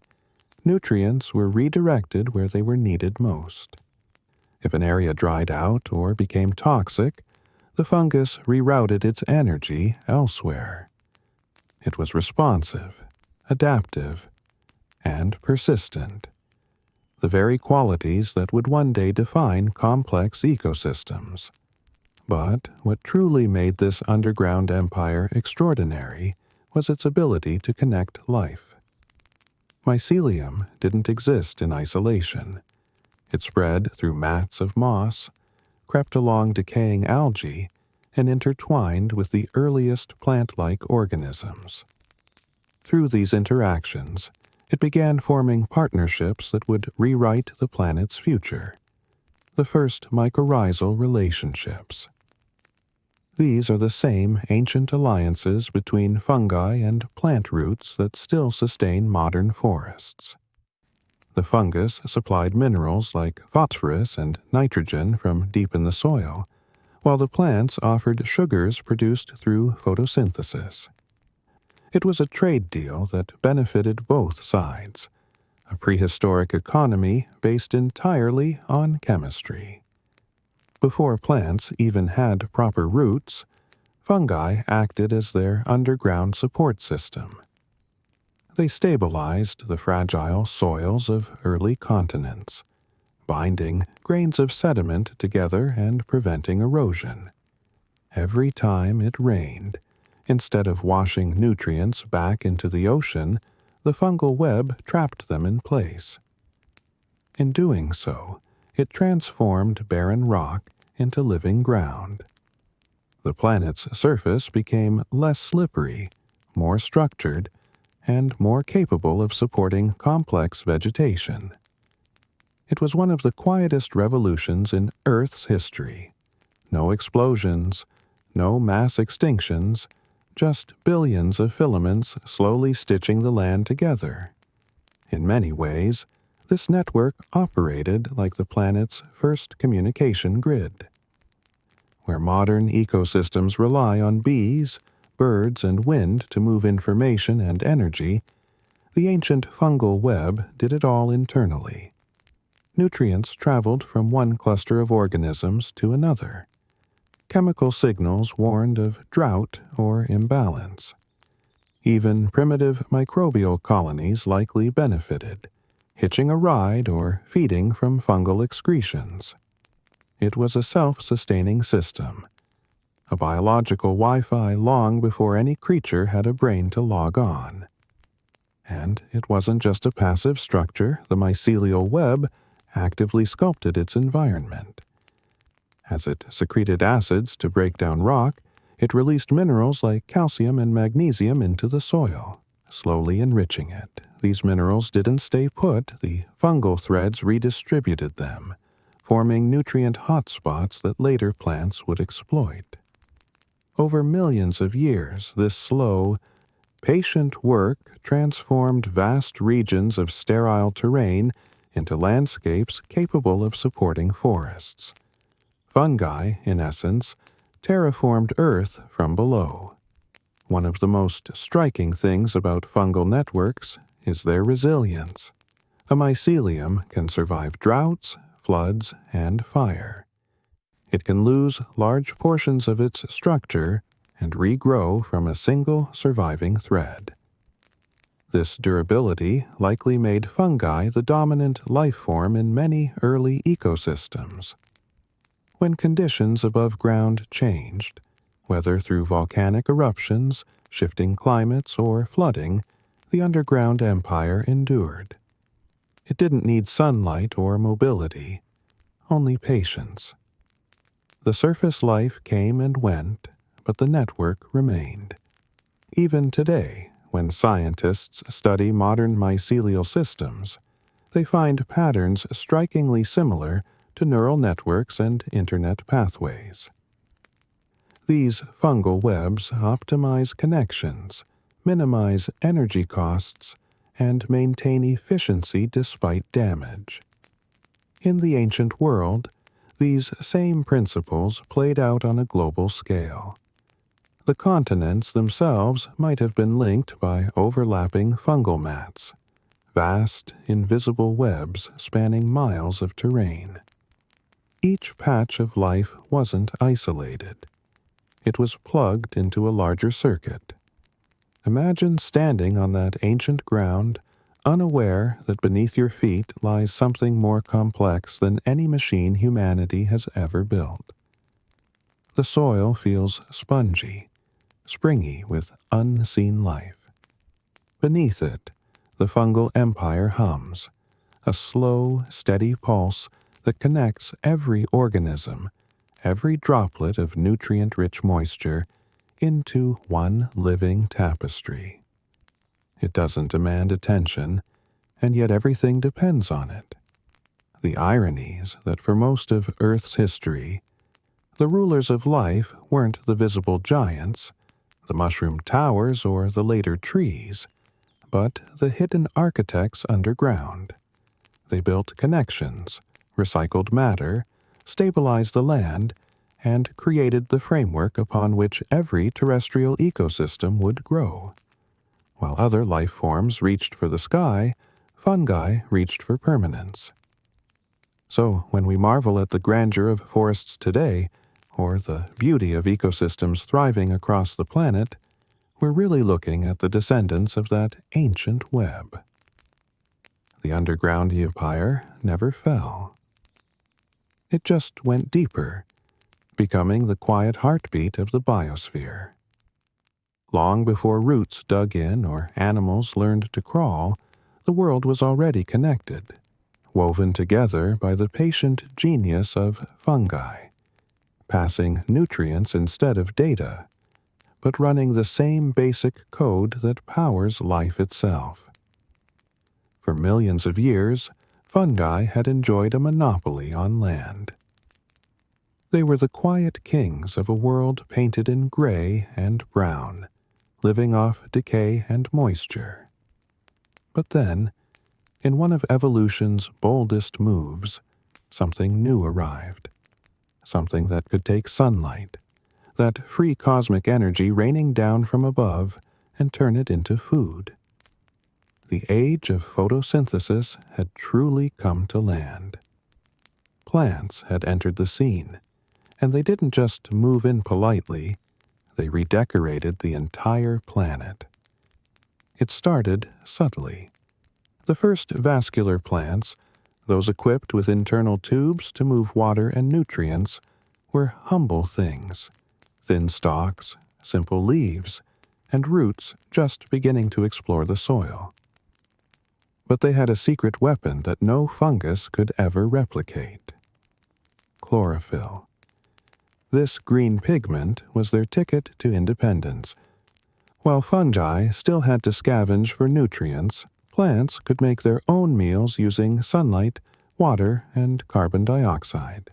Nutrients were redirected where they were needed most. If an area dried out or became toxic, the fungus rerouted its energy elsewhere. It was responsive, adaptive, and persistent, the very qualities that would one day define complex ecosystems. But what truly made this underground empire extraordinary was its ability to connect life. Mycelium didn't exist in isolation. It spread through mats of moss, crept along decaying algae, and intertwined with the earliest plant-like organisms. Through these interactions, it began forming partnerships that would rewrite the planet's future, the first mycorrhizal relationships. These are the same ancient alliances between fungi and plant roots that still sustain modern forests. The fungus supplied minerals like phosphorus and nitrogen from deep in the soil, while the plants offered sugars produced through photosynthesis. It was a trade deal that benefited both sides, a prehistoric economy based entirely on chemistry. Before plants even had proper roots, fungi acted as their underground support system. They stabilized the fragile soils of early continents, binding grains of sediment together and preventing erosion. Every time it rained, instead of washing nutrients back into the ocean, the fungal web trapped them in place. In doing so, it transformed barren rock into living ground. The planet's surface became less slippery, more structured, and more capable of supporting complex vegetation. It was one of the quietest revolutions in Earth's history. No explosions, no mass extinctions, just billions of filaments slowly stitching the land together. In many ways, this network operated like the planet's first communication grid. Where modern ecosystems rely on bees, birds, and wind to move information and energy, the ancient fungal web did it all internally. Nutrients traveled from one cluster of organisms to another. Chemical signals warned of drought or imbalance. Even primitive microbial colonies likely benefited, hitching a ride or feeding from fungal excretions. It was a self-sustaining system, a biological Wi-Fi long before any creature had a brain to log on. And it wasn't just a passive structure. The mycelial web actively sculpted its environment. As it secreted acids to break down rock, it released minerals like calcium and magnesium into the soil, slowly enriching it. These minerals didn't stay put. The fungal threads redistributed them, forming nutrient hotspots that later plants would exploit. Over millions of years, this slow, patient work transformed vast regions of sterile terrain into landscapes capable of supporting forests. Fungi, in essence, terraformed Earth from below. One of the most striking things about fungal networks is their resilience. A mycelium can survive droughts, floods, and fire. It can lose large portions of its structure and regrow from a single surviving thread. This durability likely made fungi the dominant life form in many early ecosystems. When conditions above ground changed, whether through volcanic eruptions, shifting climates, or flooding, the underground empire endured. It didn't need sunlight or mobility, only patience. The surface life came and went, but the network remained. Even today, when scientists study modern mycelial systems, they find patterns strikingly similar to neural networks and internet pathways. These fungal webs optimize connections, minimize energy costs, and maintain efficiency despite damage. In the ancient world, these same principles played out on a global scale. The continents themselves might have been linked by overlapping fungal mats, vast, invisible webs spanning miles of terrain. Each patch of life wasn't isolated. It was plugged into a larger circuit. Imagine standing on that ancient ground, unaware that beneath your feet lies something more complex than any machine humanity has ever built. The soil feels spongy, springy with unseen life. Beneath it, the fungal empire hums, a slow, steady pulse that connects every organism, every droplet of nutrient-rich moisture, into one living tapestry. It doesn't demand attention, and yet everything depends on it. The irony is that for most of Earth's history, the rulers of life weren't the visible giants, the mushroom towers, or the later trees, but the hidden architects underground. They built connections, recycled matter, stabilized the land, and created the framework upon which every terrestrial ecosystem would grow. While other life forms reached for the sky, fungi reached for permanence. So when we marvel at the grandeur of forests today, or the beauty of ecosystems thriving across the planet, we're really looking at the descendants of that ancient web. The underground empire never fell. It just went deeper, becoming the quiet heartbeat of the biosphere. Long before roots dug in or animals learned to crawl, the world was already connected, woven together by the patient genius of fungi, passing nutrients instead of data, but running the same basic code that powers life itself. For millions of years, fungi had enjoyed a monopoly on land. They were the quiet kings of a world painted in gray and brown, living off decay and moisture. But then, in one of evolution's boldest moves, something new arrived. Something that could take sunlight, that free cosmic energy raining down from above, and turn it into food. The age of photosynthesis had truly come to land. plants had entered the scene, and they didn't just move in politely, they redecorated the entire planet. It started subtly. The first vascular plants, those equipped with internal tubes to move water and nutrients, were humble things, thin stalks, simple leaves, and roots just beginning to explore the soil. But they had a secret weapon that no fungus could ever replicate: chlorophyll. This green pigment was their ticket to independence. While fungi still had to scavenge for nutrients, plants could make their own meals using sunlight, water, and carbon dioxide.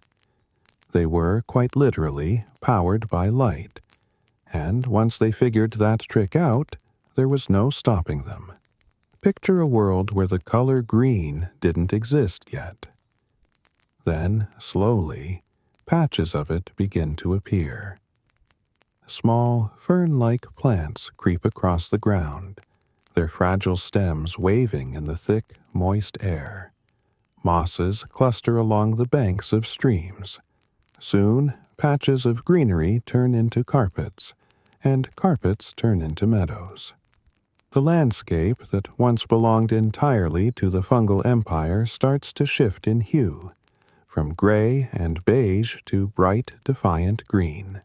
They were, quite literally, powered by light, and once they figured that trick out, there was no stopping them. Picture a world where the color green didn't exist yet. Then, slowly, patches of it begin to appear. Small, fern-like plants creep across the ground, their fragile stems waving in the thick, moist air. Mosses cluster along the banks of streams. Soon, patches of greenery turn into carpets, and carpets turn into meadows. The landscape that once belonged entirely to the fungal empire starts to shift in hue, from gray and beige to bright, defiant green.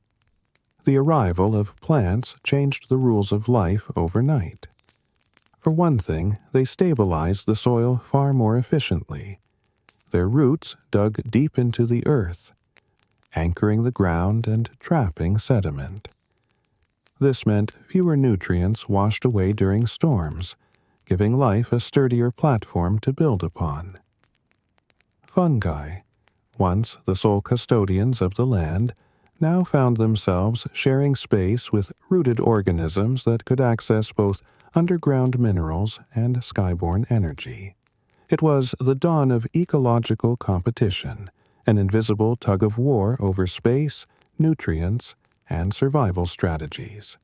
The arrival of plants changed the rules of life overnight. For one thing, they stabilized the soil far more efficiently. Their roots dug deep into the earth, anchoring the ground and trapping sediment. This meant fewer nutrients washed away during storms, giving life a sturdier platform to build upon. Fungi, once the sole custodians of the land, now found themselves sharing space with rooted organisms that could access both underground minerals and skyborne energy. It was the dawn of ecological competition, an invisible tug-of-war over space, nutrients, and survival strategies.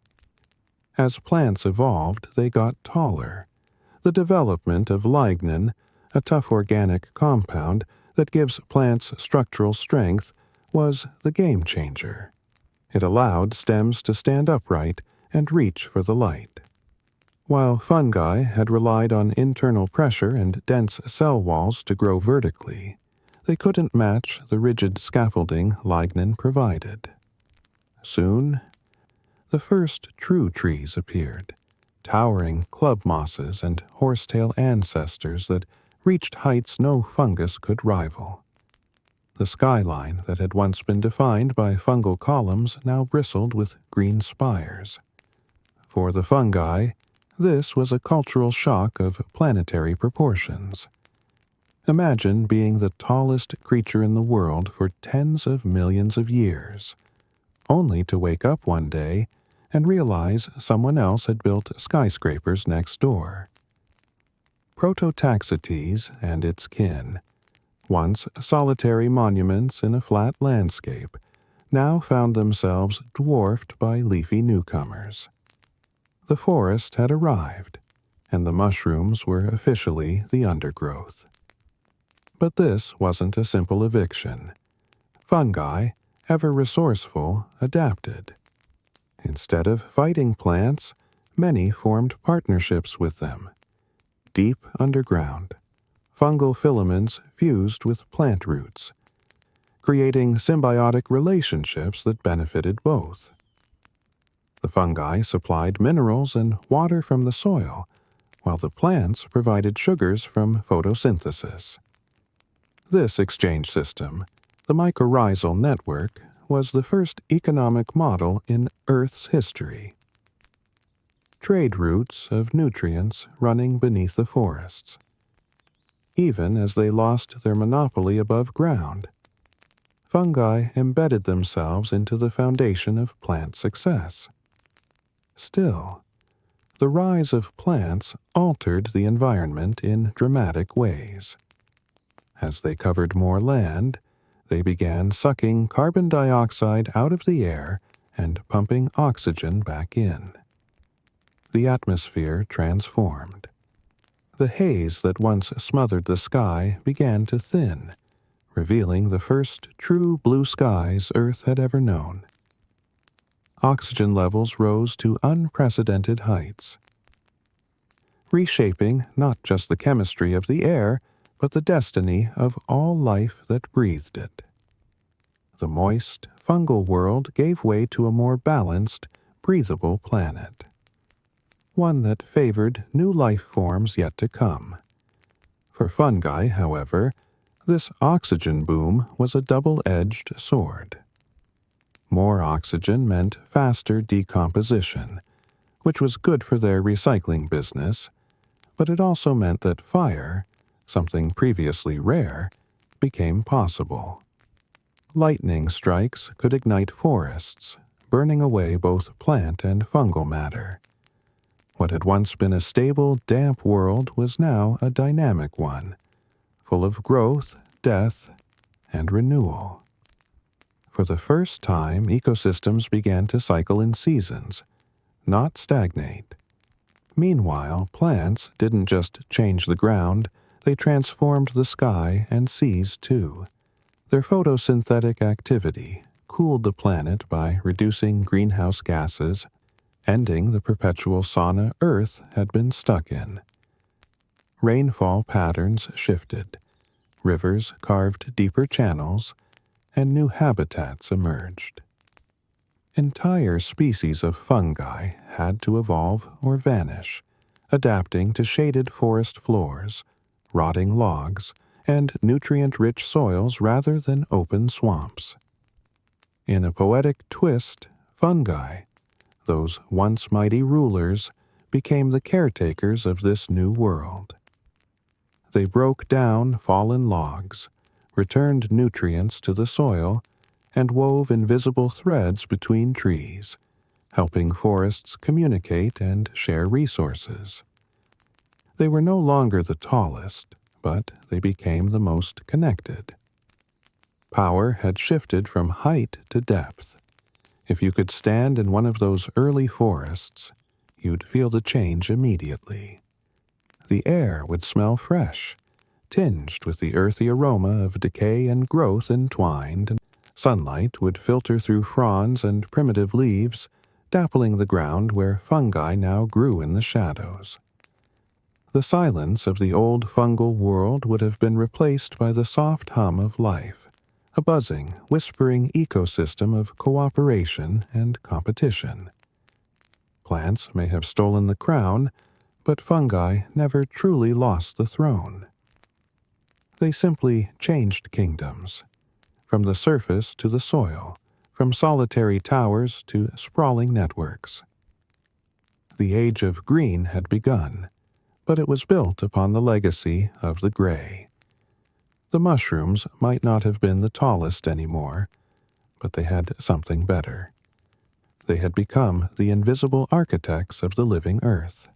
As plants evolved, they got taller. The development of lignin, a tough organic compound that gives plants structural strength, was the game changer. It allowed stems to stand upright and reach for the light. While fungi had relied on internal pressure and dense cell walls to grow vertically, they couldn't match the rigid scaffolding lignin provided. Soon, the first true trees appeared, towering club mosses and horsetail ancestors that reached heights no fungus could rival. The skyline that had once been defined by fungal columns now bristled with green spires. For the fungi, this was a cultural shock of planetary proportions. Imagine being the tallest creature in the world for tens of millions of years, only to wake up one day and realize someone else had built skyscrapers next door. Prototaxites and its kin, once solitary monuments in a flat landscape, now found themselves dwarfed by leafy newcomers. The forest had arrived, and the mushrooms were officially the undergrowth. But this wasn't a simple eviction. Fungi, ever resourceful, adapted. Instead of fighting plants, many formed partnerships with them. Deep underground, fungal filaments fused with plant roots, creating symbiotic relationships that benefited both. The fungi supplied minerals and water from the soil, while the plants provided sugars from photosynthesis. This exchange system, the mycorrhizal network, was the first economic model in Earth's history. Trade routes of nutrients running beneath the forests. Even as they lost their monopoly above ground, fungi embedded themselves into the foundation of plant success. Still, the rise of plants altered the environment in dramatic ways. As they covered more land, they began sucking carbon dioxide out of the air and pumping oxygen back in. The atmosphere transformed. The haze that once smothered the sky began to thin, revealing the first true blue skies Earth had ever known. Oxygen levels rose to unprecedented heights, reshaping not just the chemistry of the air, but the destiny of all life that breathed it. The moist, fungal world gave way to a more balanced, breathable planet, one that favored new life forms yet to come. For fungi, however, this oxygen boom was a double-edged sword. More oxygen meant faster decomposition, which was good for their recycling business, but it also meant that fire, something previously rare, became possible. Lightning strikes could ignite forests, burning away both plant and fungal matter. What had once been a stable, damp world was now a dynamic one, full of growth, death, and renewal. For the first time, ecosystems began to cycle in seasons, not stagnate. Meanwhile, plants didn't just change the ground, they transformed the sky and seas too. Their photosynthetic activity cooled the planet by reducing greenhouse gases, ending the perpetual sauna Earth had been stuck in. Rainfall patterns shifted, rivers carved deeper channels, and new habitats emerged. Entire species of fungi had to evolve or vanish, adapting to shaded forest floors, rotting logs, and nutrient-rich soils rather than open swamps. In a poetic twist, fungi, those once mighty rulers, became the caretakers of this new world. They broke down fallen logs, returned nutrients to the soil, and wove invisible threads between trees, helping forests communicate and share resources. They were no longer the tallest, but they became the most connected. Power had shifted from height to depth. If you could stand in one of those early forests, you'd feel the change immediately. The air would smell fresh, tinged with the earthy aroma of decay and growth entwined. Sunlight would filter through fronds and primitive leaves, dappling the ground where fungi now grew in the shadows. The silence of the old fungal world would have been replaced by the soft hum of life, a buzzing, whispering ecosystem of cooperation and competition. Plants may have stolen the crown, but fungi never truly lost the throne. They simply changed kingdoms, from the surface to the soil, from solitary towers to sprawling networks. The age of green had begun, but it was built upon the legacy of the gray. The mushrooms might not have been the tallest anymore, but they had something better. They had become the invisible architects of the living earth.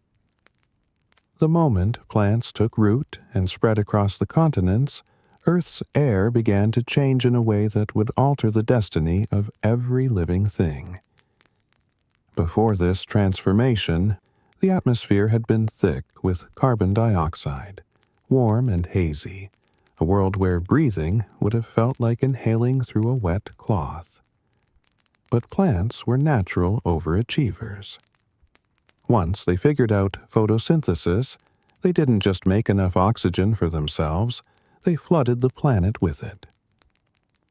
The moment plants took root and spread across the continents, Earth's air began to change in a way that would alter the destiny of every living thing. Before this transformation, the atmosphere had been thick with carbon dioxide, warm and hazy, a world where breathing would have felt like inhaling through a wet cloth. But plants were natural overachievers. Once they figured out photosynthesis, they didn't just make enough oxygen for themselves, they flooded the planet with it.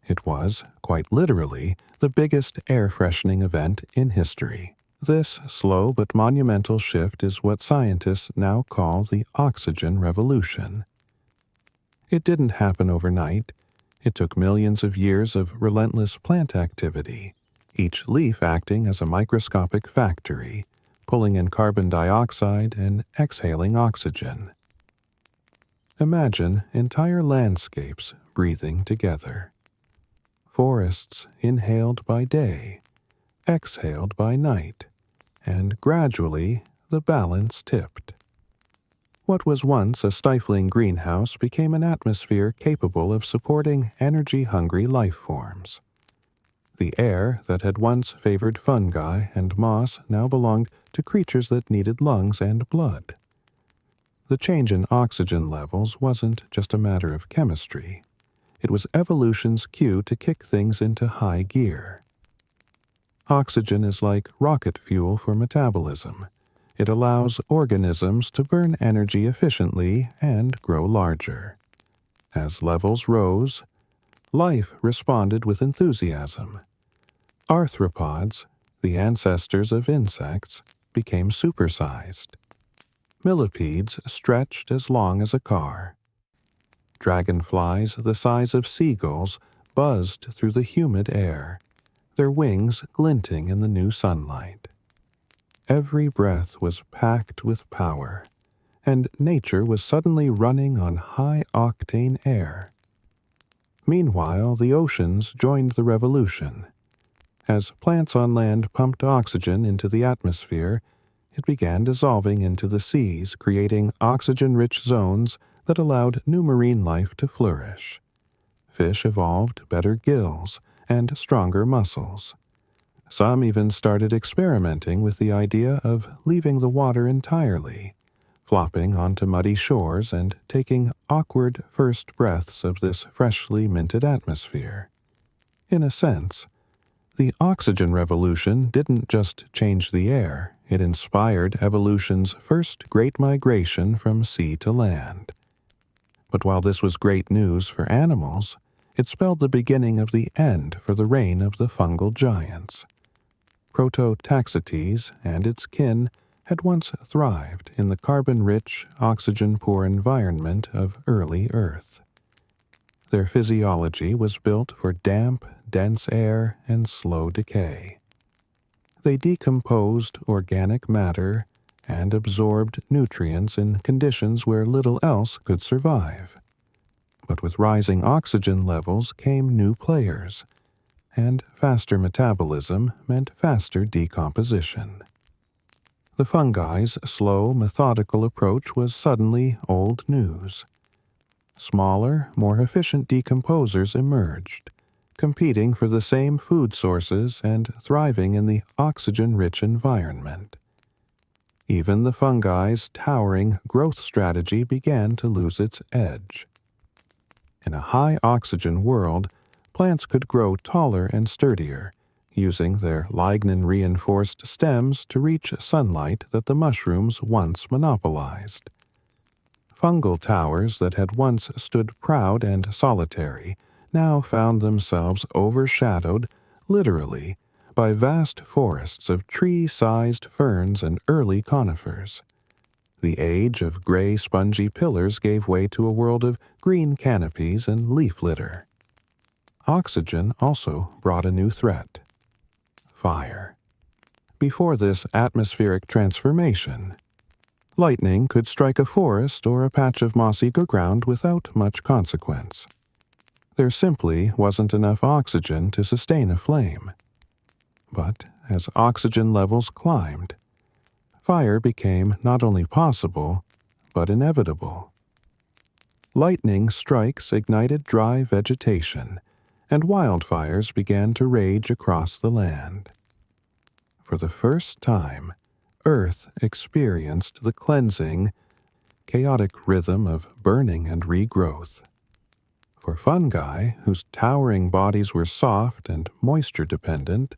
It was, quite literally, the biggest air freshening event in history. This slow but monumental shift is what scientists now call the oxygen revolution. It didn't happen overnight. It took millions of years of relentless plant activity, each leaf acting as a microscopic factory, pulling in carbon dioxide and exhaling oxygen. Imagine entire landscapes breathing together. Forests inhaled by day, exhaled by night, and gradually the balance tipped. What was once a stifling greenhouse became an atmosphere capable of supporting energy-hungry life forms. The air that had once favored fungi and moss now belonged to creatures that needed lungs and blood. The change in oxygen levels wasn't just a matter of chemistry. It was evolution's cue to kick things into high gear. Oxygen is like rocket fuel for metabolism. It allows organisms to burn energy efficiently and grow larger. As levels rose, life responded with enthusiasm. Arthropods, the ancestors of insects, became supersized. Millipedes stretched as long as a car. Dragonflies the size of seagulls buzzed through the humid air, their wings glinting in the new sunlight. Every breath was packed with power, and nature was suddenly running on high-octane air. Meanwhile, the oceans joined the revolution. As plants on land pumped oxygen into the atmosphere, it began dissolving into the seas, creating oxygen-rich zones that allowed new marine life to flourish. Fish evolved better gills and stronger muscles. Some even started experimenting with the idea of leaving the water entirely, flopping onto muddy shores and taking awkward first breaths of this freshly minted atmosphere. In a sense, the oxygen revolution didn't just change the air, it inspired evolution's first great migration from sea to land. But while this was great news for animals, it spelled the beginning of the end for the reign of the fungal giants. Prototaxites and its kin had once thrived in the carbon-rich, oxygen-poor environment of early Earth. Their physiology was built for damp, dense air and slow decay. They decomposed organic matter and absorbed nutrients in conditions where little else could survive. But with rising oxygen levels came new players, and faster metabolism meant faster decomposition. The fungi's slow, methodical approach was suddenly old news. Smaller, more efficient decomposers emerged, competing for the same food sources and thriving in the oxygen-rich environment. Even the fungi's towering growth strategy began to lose its edge. In a high-oxygen world, plants could grow taller and sturdier, using their lignin-reinforced stems to reach sunlight that the mushrooms once monopolized. Fungal towers that had once stood proud and solitary now found themselves overshadowed, literally, by vast forests of tree-sized ferns and early conifers. The age of gray spongy pillars gave way to a world of green canopies and leaf litter. Oxygen also brought a new threat: fire. Before this atmospheric transformation, lightning could strike a forest or a patch of mossy ground without much consequence. There simply wasn't enough oxygen to sustain a flame. But as oxygen levels climbed, fire became not only possible, but inevitable. Lightning strikes ignited dry vegetation, and wildfires began to rage across the land. For the first time, Earth experienced the cleansing, chaotic rhythm of burning and regrowth. For fungi, whose towering bodies were soft and moisture-dependent,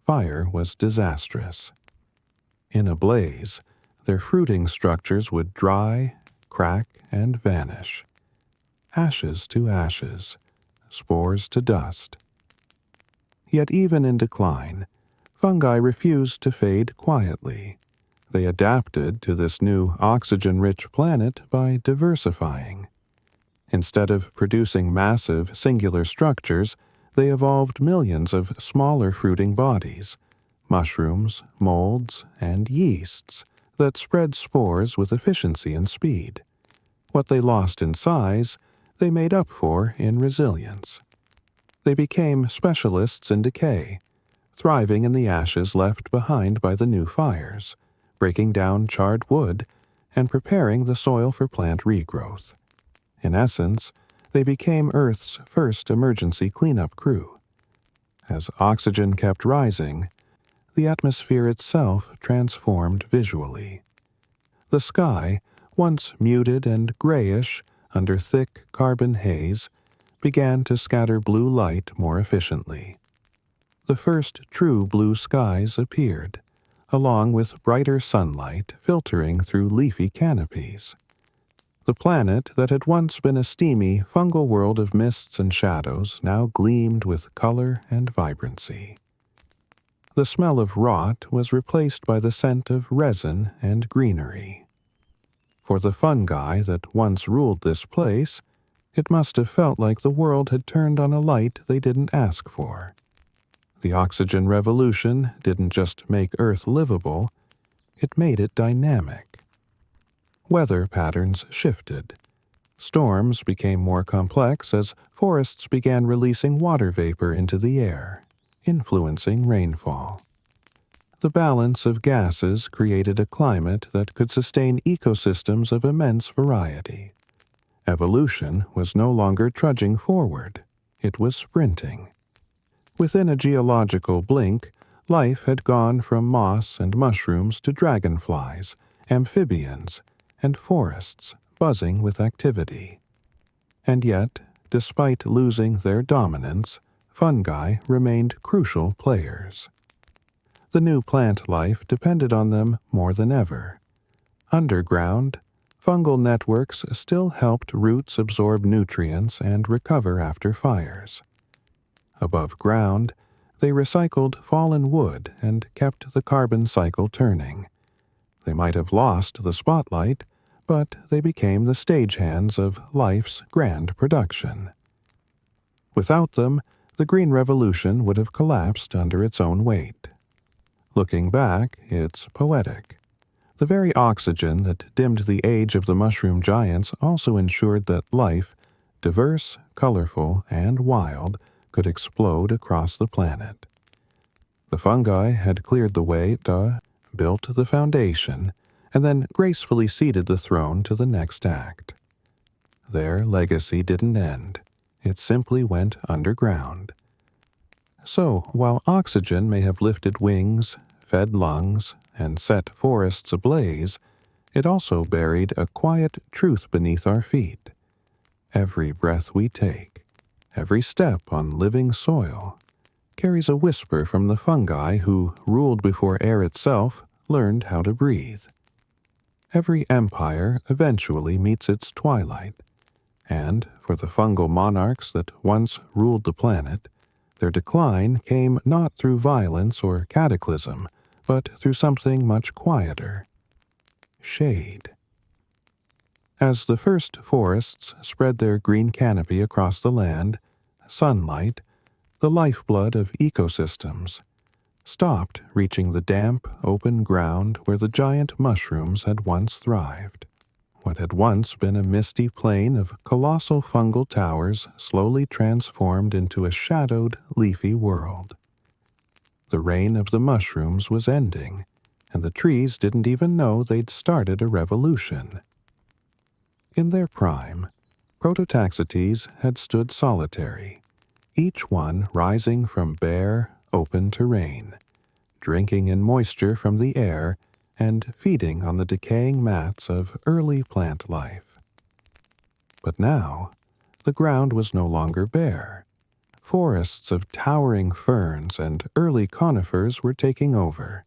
fire was disastrous. In a blaze, their fruiting structures would dry, crack, and vanish. Ashes to ashes, spores to dust. Yet even in decline, fungi refused to fade quietly. They adapted to this new oxygen-rich planet by diversifying. Instead of producing massive, singular structures, they evolved millions of smaller fruiting bodies, mushrooms, molds, and yeasts that spread spores with efficiency and speed. What they lost in size, they made up for in resilience. They became specialists in decay, thriving in the ashes left behind by the new fires, breaking down charred wood, and preparing the soil for plant regrowth. In essence, they became Earth's first emergency cleanup crew. As oxygen kept rising, the atmosphere itself transformed visually. The sky, once muted and grayish under thick carbon haze, began to scatter blue light more efficiently. The first true blue skies appeared, along with brighter sunlight filtering through leafy canopies. The planet that had once been a steamy, fungal world of mists and shadows now gleamed with color and vibrancy. The smell of rot was replaced by the scent of resin and greenery. For the fungi that once ruled this place, it must have felt like the world had turned on a light they didn't ask for. The oxygen revolution didn't just make Earth livable, it made it dynamic. Weather patterns shifted. Storms became more complex as forests began releasing water vapor into the air, influencing rainfall. The balance of gases created a climate that could sustain ecosystems of immense variety. Evolution was no longer trudging forward, it was sprinting. Within a geological blink, life had gone from moss and mushrooms to dragonflies, amphibians, and forests buzzing with activity. And yet, despite losing their dominance, fungi remained crucial players. The new plant life depended on them more than ever. Underground, fungal networks still helped roots absorb nutrients and recover after fires. Above ground, they recycled fallen wood and kept the carbon cycle turning. They might have lost the spotlight, but they became the stagehands of life's grand production. Without them, the Green Revolution would have collapsed under its own weight. Looking back, it's poetic. The very oxygen that dimmed the age of the mushroom giants also ensured that life, diverse, colorful, and wild, could explode across the planet. The fungi had cleared the way, built the foundation, and then gracefully ceded the throne to the next act. Their legacy didn't end. It simply went underground. So, while oxygen may have lifted wings, fed lungs, and set forests ablaze, it also buried a quiet truth beneath our feet. Every breath we take, every step on living soil, carries a whisper from the fungi who ruled before air itself learned how to breathe. Every empire eventually meets its twilight, and for the fungal monarchs that once ruled the planet, their decline came not through violence or cataclysm, but through something much quieter: shade. As the first forests spread their green canopy across the land, sunlight, the lifeblood of ecosystems, stopped reaching the damp, open ground where the giant mushrooms had once thrived. What had once been a misty plain of colossal fungal towers slowly transformed into a shadowed, leafy world. The reign of the mushrooms was ending, and the trees didn't even know they'd started a revolution. In their prime, Prototaxites had stood solitary, each one rising from bare, open terrain, drinking in moisture from the air and feeding on the decaying mats of early plant life. But now, the ground was no longer bare. Forests of towering ferns and early conifers were taking over.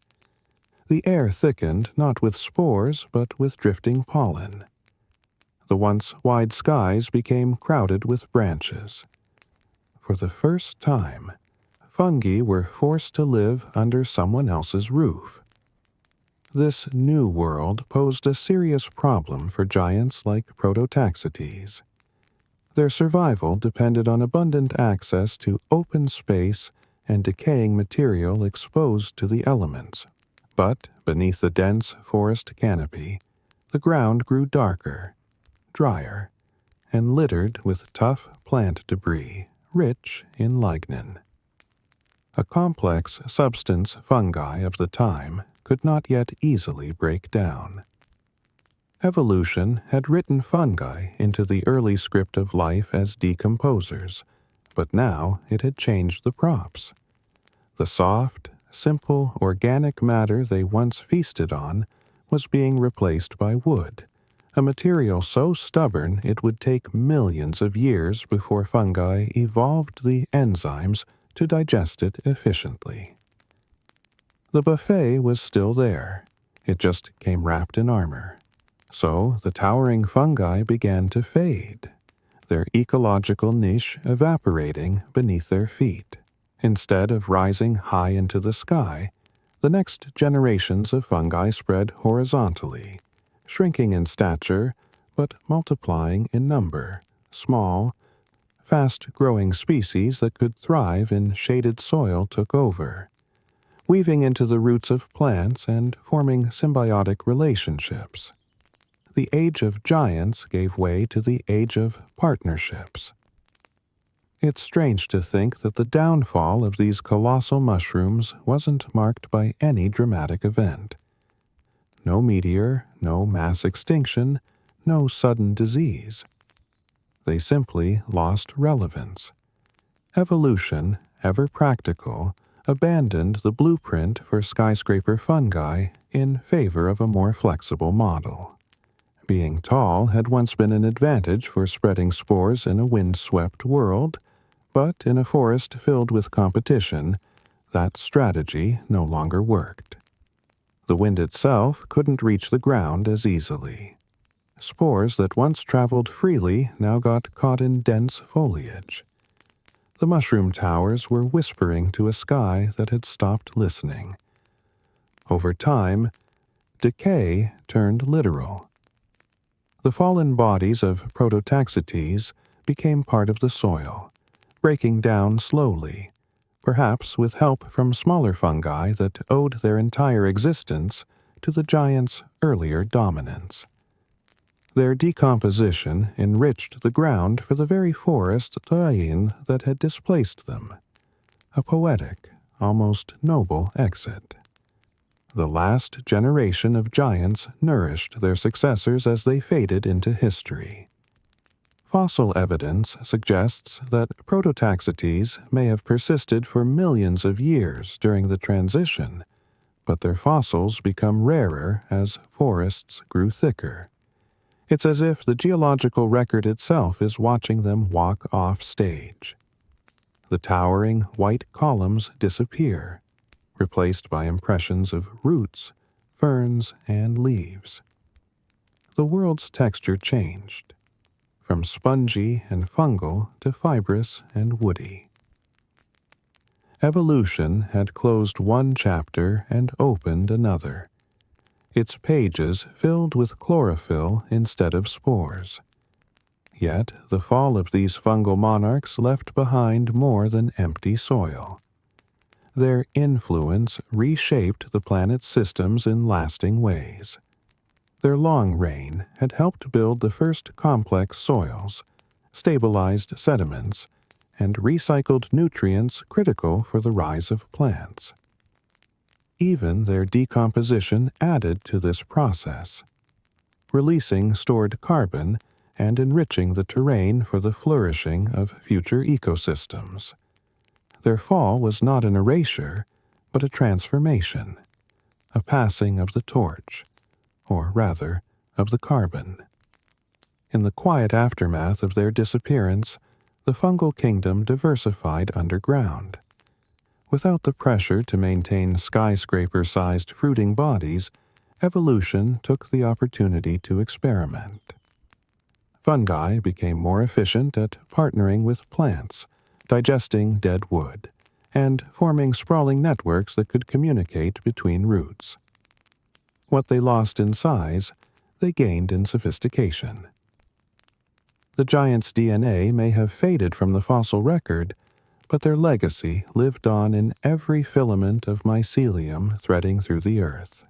The air thickened not with spores but with drifting pollen. The once wide skies became crowded with branches. For the first time, fungi were forced to live under someone else's roof. This new world posed a serious problem for giants like Prototaxites. Their survival depended on abundant access to open space and decaying material exposed to the elements. But beneath the dense forest canopy, the ground grew darker, drier, and littered with tough plant debris, rich in lignin. A complex substance fungi of the time could not yet easily break down. Evolution had written fungi into the early script of life as decomposers, but now it had changed the props. The soft, simple, organic matter they once feasted on was being replaced by wood, a material so stubborn it would take millions of years before fungi evolved the enzymes to digest it efficiently. The buffet was still there. It just came wrapped in armor. So the towering fungi began to fade, their ecological niche evaporating beneath their feet. Instead of rising high into the sky, the next generations of fungi spread horizontally, shrinking in stature but multiplying in number. Small, fast-growing species that could thrive in shaded soil took over, weaving into the roots of plants and forming symbiotic relationships. The age of giants gave way to the age of partnerships. It's strange to think that the downfall of these colossal mushrooms wasn't marked by any dramatic event. No meteor, no mass extinction, no sudden disease. They simply lost relevance. Evolution, ever practical, abandoned the blueprint for skyscraper fungi in favor of a more flexible model. Being tall had once been an advantage for spreading spores in a wind-swept world, but in a forest filled with competition, that strategy no longer worked. The wind itself couldn't reach the ground as easily. Spores that once traveled freely now got caught in dense foliage. The mushroom towers were whispering to a sky that had stopped listening. Over time, decay turned literal. The fallen bodies of Prototaxites became part of the soil, breaking down slowly, perhaps with help from smaller fungi that owed their entire existence to the giants' earlier dominance. Their decomposition enriched the ground for the very forest lichen that had displaced them, a poetic, almost noble exit. The last generation of giants nourished their successors as they faded into history. Fossil evidence suggests that Prototaxites may have persisted for millions of years during the transition, but their fossils become rarer as forests grew thicker. It's as if the geological record itself is watching them walk off stage. The towering white columns disappear, replaced by impressions of roots, ferns, and leaves. The world's texture changed, from spongy and fungal to fibrous and woody. Evolution had closed one chapter and opened another, its pages filled with chlorophyll instead of spores. Yet the fall of these fungal monarchs left behind more than empty soil. Their influence reshaped the planet's systems in lasting ways. Their long reign had helped build the first complex soils, stabilized sediments, and recycled nutrients critical for the rise of plants. Even their decomposition added to this process, releasing stored carbon and enriching the terrain for the flourishing of future ecosystems. Their fall was not an erasure, but a transformation, a passing of the torch, or rather, of the carbon. In the quiet aftermath of their disappearance, the fungal kingdom diversified underground. Without the pressure to maintain skyscraper-sized fruiting bodies, evolution took the opportunity to experiment. Fungi became more efficient at partnering with plants, digesting dead wood, and forming sprawling networks that could communicate between roots. What they lost in size, they gained in sophistication. The giants' DNA may have faded from the fossil record, but their legacy lived on in every filament of mycelium threading through the earth.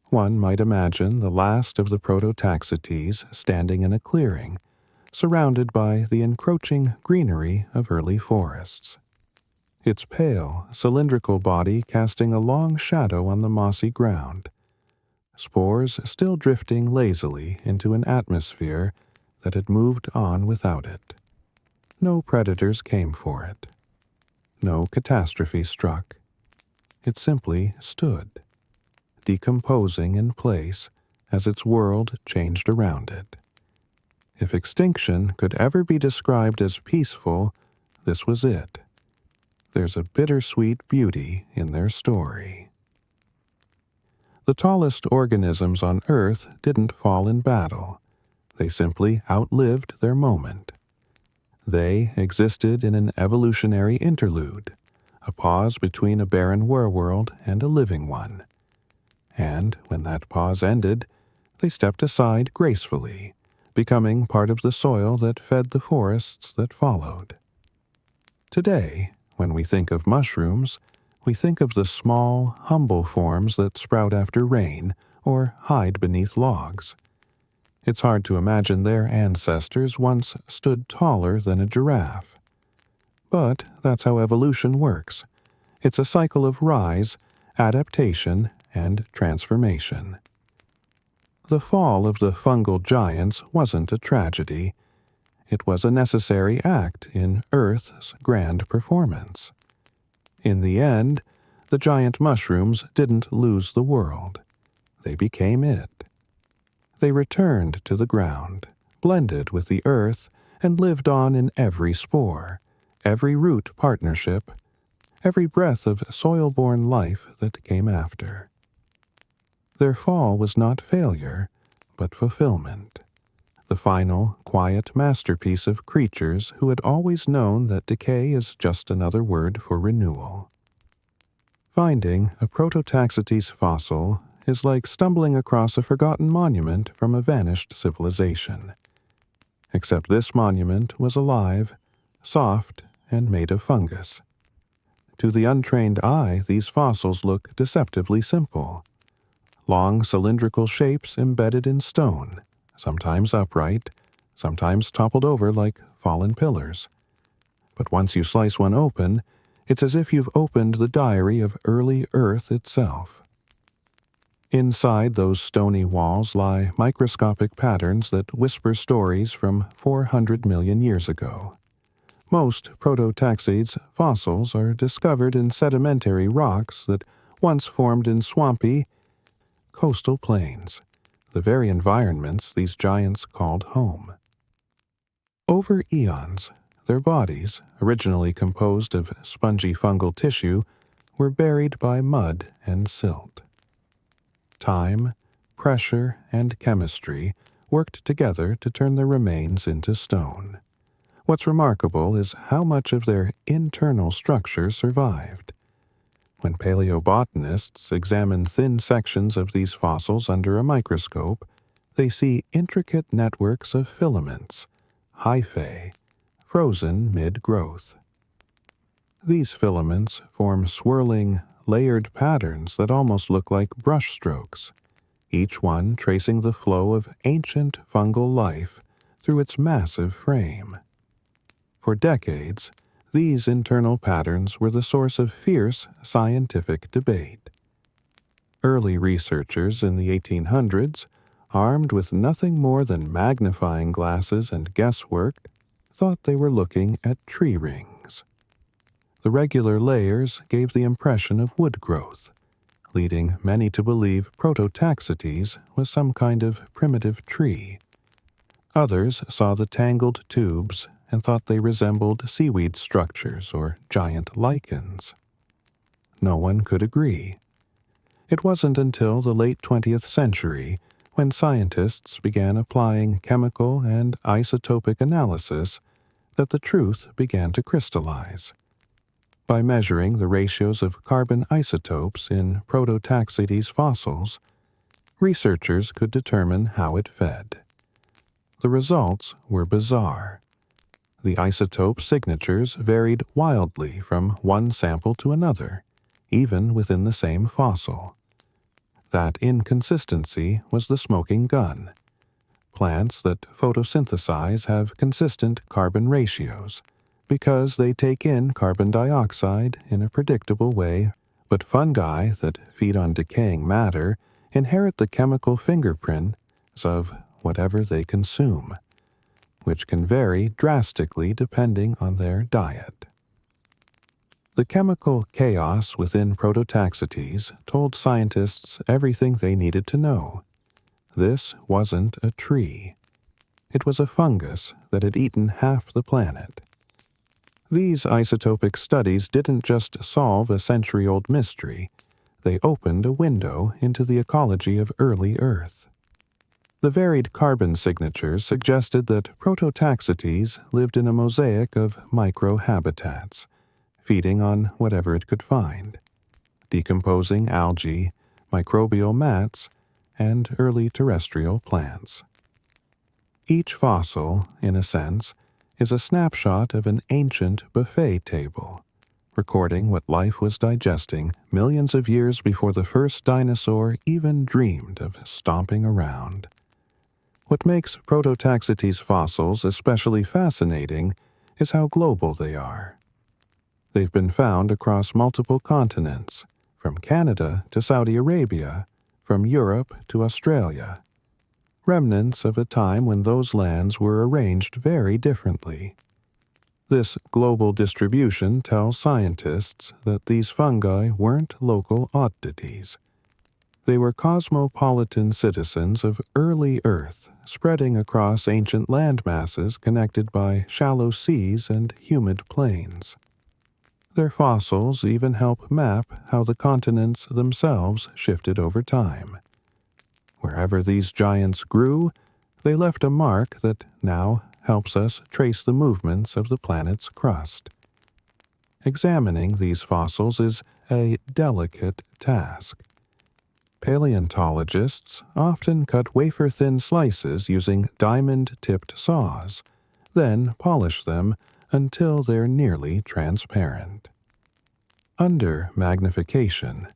One might imagine the last of the Prototaxites standing in a clearing, surrounded by the encroaching greenery of early forests. Its pale, cylindrical body casting a long shadow on the mossy ground, spores still drifting lazily into an atmosphere that had moved on without it. No predators came for it. No catastrophe struck. It simply stood, decomposing in place as its world changed around it. If extinction could ever be described as peaceful, this was it. There's a bittersweet beauty in their story. The tallest organisms on Earth didn't fall in battle. They simply outlived their moment. They existed in an evolutionary interlude, a pause between a barren world and a living one. And when that pause ended, they stepped aside gracefully, becoming part of the soil that fed the forests that followed. Today, when we think of mushrooms, we think of the small, humble forms that sprout after rain or hide beneath logs. It's hard to imagine their ancestors once stood taller than a giraffe. But that's how evolution works. It's a cycle of rise, adaptation, and transformation. The fall of the fungal giants wasn't a tragedy. It was a necessary act in Earth's grand performance. In the end, the giant mushrooms didn't lose the world. They became it. They returned to the ground, blended with the earth, and lived on in every spore, every root partnership, every breath of soil-borne life that came after. Their fall was not failure, but fulfillment. The final, quiet masterpiece of creatures who had always known that decay is just another word for renewal. Finding a Prototaxites fossil is like stumbling across a forgotten monument from a vanished civilization. Except this monument was alive, soft, and made of fungus. To the untrained eye, these fossils look deceptively simple. Long cylindrical shapes embedded in stone, sometimes upright, sometimes toppled over like fallen pillars. But once you slice one open, it's as if you've opened the diary of early Earth itself. Inside those stony walls lie microscopic patterns that whisper stories from 400 million years ago. Most Prototaxites fossils are discovered in sedimentary rocks that once formed in swampy, coastal plains, the very environments these giants called home. Over eons, their bodies, originally composed of spongy fungal tissue, were buried by mud and silt. Time, pressure, and chemistry worked together to turn their remains into stone. What's remarkable is how much of their internal structure survived. When paleobotanists examine thin sections of these fossils under a microscope, they see intricate networks of filaments, hyphae, frozen mid-growth. These filaments form swirling, layered patterns that almost look like brushstrokes, each one tracing the flow of ancient fungal life through its massive frame. For decades, these internal patterns were the source of fierce scientific debate. Early researchers in the 1800s, armed with nothing more than magnifying glasses and guesswork, thought they were looking at tree rings. The regular layers gave the impression of wood growth, leading many to believe Prototaxites was some kind of primitive tree. Others saw the tangled tubes and thought they resembled seaweed structures or giant lichens. No one could agree. It wasn't until the late 20th century when scientists began applying chemical and isotopic analysis that the truth began to crystallize. By measuring the ratios of carbon isotopes in Prototaxites fossils, researchers could determine how it fed. The results were bizarre. The isotope signatures varied wildly from one sample to another, even within the same fossil. That inconsistency was the smoking gun. Plants that photosynthesize have consistent carbon ratios because they take in carbon dioxide in a predictable way, but fungi that feed on decaying matter inherit the chemical fingerprints of whatever they consume, which can vary drastically depending on their diet. The chemical chaos within Prototaxites told scientists everything they needed to know. This wasn't a tree. It was a fungus that had eaten half the planet. These isotopic studies didn't just solve a century-old mystery, they opened a window into the ecology of early Earth. The varied carbon signatures suggested that Prototaxites lived in a mosaic of microhabitats, feeding on whatever it could find, decomposing algae, microbial mats, and early terrestrial plants. Each fossil, in a sense, is a snapshot of an ancient buffet table, recording what life was digesting millions of years before the first dinosaur even dreamed of stomping around. What makes Prototaxites fossils especially fascinating is how global they are. They've been found across multiple continents, from Canada to Saudi Arabia, from Europe to Australia, remnants of a time when those lands were arranged very differently. This global distribution tells scientists that these fungi weren't local oddities. They were cosmopolitan citizens of early Earth, spreading across ancient landmasses connected by shallow seas and humid plains. Their fossils even help map how the continents themselves shifted over time. Wherever these giants grew, they left a mark that now helps us trace the movements of the planet's crust. Examining these fossils is a delicate task. Paleontologists often cut wafer-thin slices using diamond-tipped saws, then polish them until they're nearly transparent. Under magnification,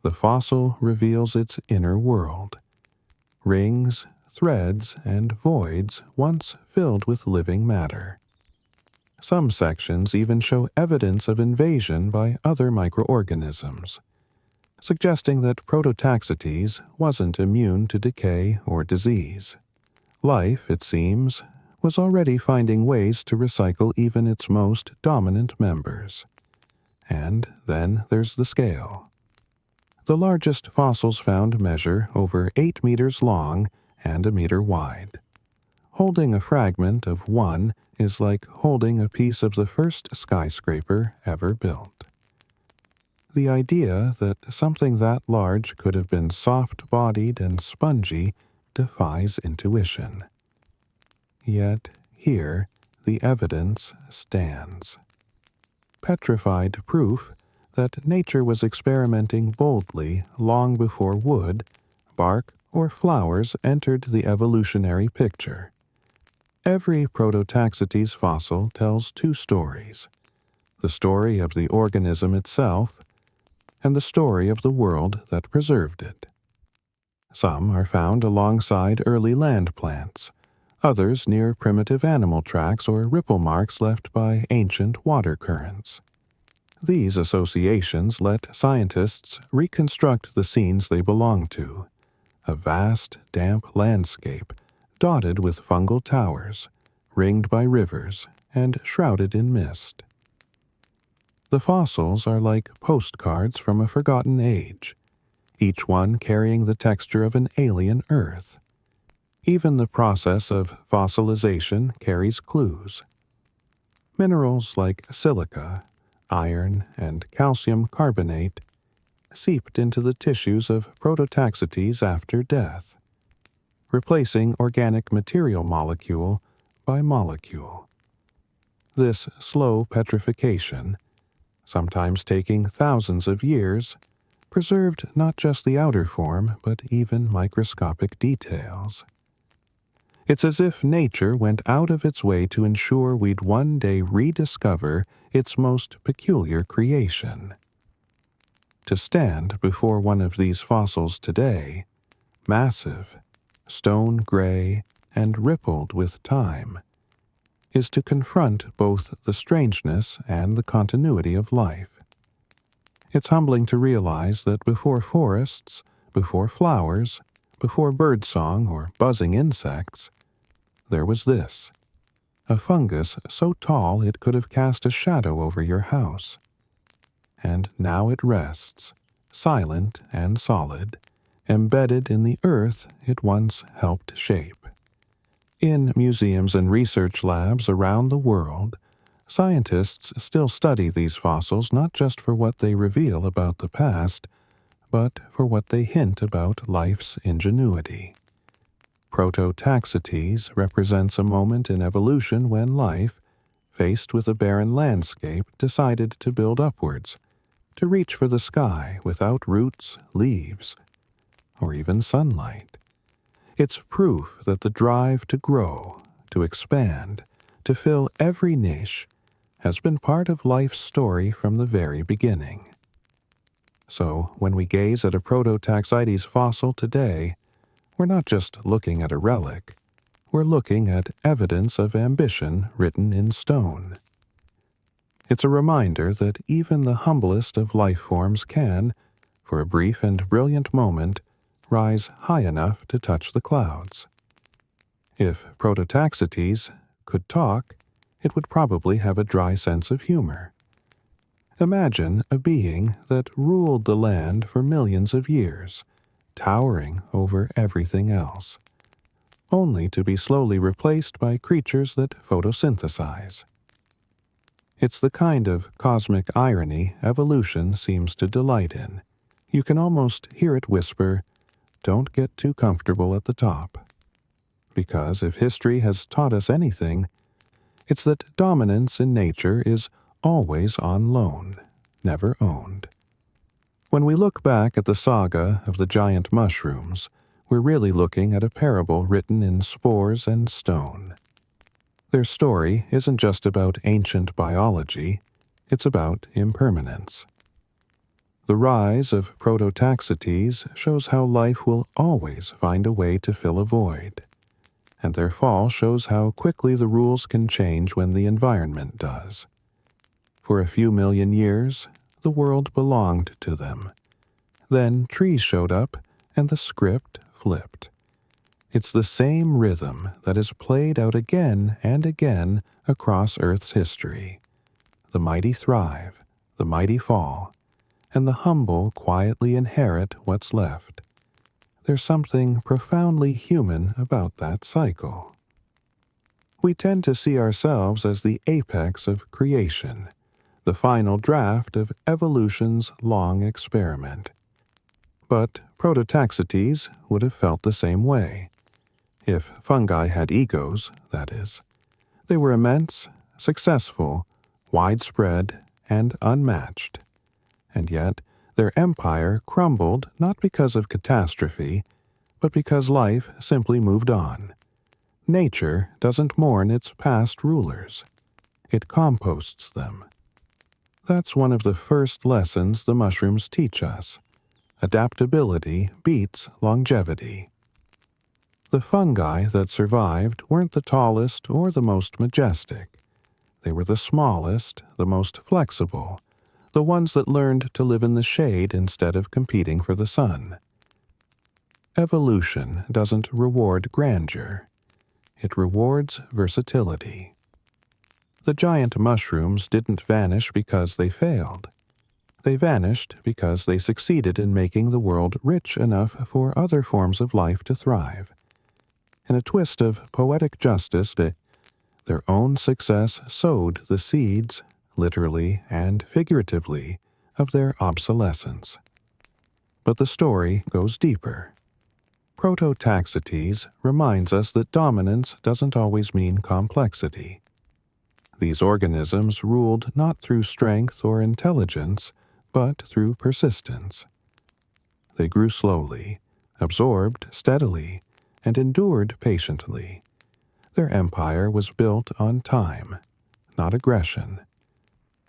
the fossil reveals its inner world. Rings, threads, and voids once filled with living matter. Some sections even show evidence of invasion by other microorganisms, suggesting that Prototaxites wasn't immune to decay or disease. Life, it seems, was already finding ways to recycle even its most dominant members. And then there's the scale. The largest fossils found measure over 8 meters long and 1 meter wide. Holding a fragment of one is like holding a piece of the first skyscraper ever built. The idea that something that large could have been soft-bodied and spongy defies intuition. Yet here the evidence stands. Petrified proof that nature was experimenting boldly long before wood, bark, or flowers entered the evolutionary picture. Every Prototaxites fossil tells two stories: the story of the organism itself and the story of the world that preserved it. Some are found alongside early land plants, others near primitive animal tracks or ripple marks left by ancient water currents. These associations let scientists reconstruct the scenes they belong to, a vast, damp landscape dotted with fungal towers, ringed by rivers, and shrouded in mist. The fossils are like postcards from a forgotten age, each one carrying the texture of an alien Earth. Even the process of fossilization carries clues. Minerals like silica, iron, and calcium carbonate seeped into the tissues of Prototaxites after death, replacing organic material molecule by molecule. This slow petrification, sometimes taking thousands of years, preserved not just the outer form but even microscopic details. It's as if nature went out of its way to ensure we'd one day rediscover its most peculiar creation. To stand before one of these fossils today, massive, stone-gray, and rippled with time, is to confront both the strangeness and the continuity of life. It's humbling to realize that before forests, before flowers, before birdsong or buzzing insects, there was this, a fungus so tall it could have cast a shadow over your house. And now it rests, silent and solid, embedded in the earth it once helped shape. In museums and research labs around the world, scientists still study these fossils not just for what they reveal about the past, but for what they hint about life's ingenuity. Prototaxites represents a moment in evolution when life, faced with a barren landscape, decided to build upwards, to reach for the sky without roots, leaves, or even sunlight. It's proof that the drive to grow, to expand, to fill every niche has been part of life's story from the very beginning. So, when we gaze at a Prototaxites fossil today, we're not just looking at a relic, we're looking at evidence of ambition written in stone. It's a reminder that even the humblest of life forms can, for a brief and brilliant moment, rise high enough to touch the clouds. If Prototaxites could talk, it would probably have a dry sense of humor. Imagine a being that ruled the land for millions of years, towering over everything else, only to be slowly replaced by creatures that photosynthesize. It's the kind of cosmic irony evolution seems to delight in. You can almost hear it whisper, "Don't get too comfortable at the top." Because if history has taught us anything, it's that dominance in nature is always on loan, never owned. When we look back at the saga of the giant mushrooms, we're really looking at a parable written in spores and stone. Their story isn't just about ancient biology, it's about impermanence. The rise of Prototaxites shows how life will always find a way to fill a void, and their fall shows how quickly the rules can change when the environment does. For a few million years, the world belonged to them. Then trees showed up, and the script flipped. It's the same rhythm that is played out again and again across Earth's history. The mighty thrive, the mighty fall, and the humble quietly inherit what's left. There's something profoundly human about that cycle. We tend to see ourselves as the apex of creation, the final draft of evolution's long experiment. But Prototaxites would have felt the same way. If fungi had egos, that is. They were immense, successful, widespread, and unmatched. And yet, their empire crumbled not because of catastrophe, but because life simply moved on. Nature doesn't mourn its past rulers. It composts them. That's one of the first lessons the mushrooms teach us. Adaptability beats longevity. The fungi that survived weren't the tallest or the most majestic. They were the smallest, the most flexible, the ones that learned to live in the shade instead of competing for the sun. Evolution doesn't reward grandeur. It rewards versatility. The giant mushrooms didn't vanish because they failed. They vanished because they succeeded in making the world rich enough for other forms of life to thrive. In a twist of poetic justice, their own success sowed the seeds, literally and figuratively, of their obsolescence. But the story goes deeper. Prototaxites reminds us that dominance doesn't always mean complexity. These organisms ruled not through strength or intelligence, but through persistence. They grew slowly, absorbed steadily, and endured patiently. Their empire was built on time, not aggression.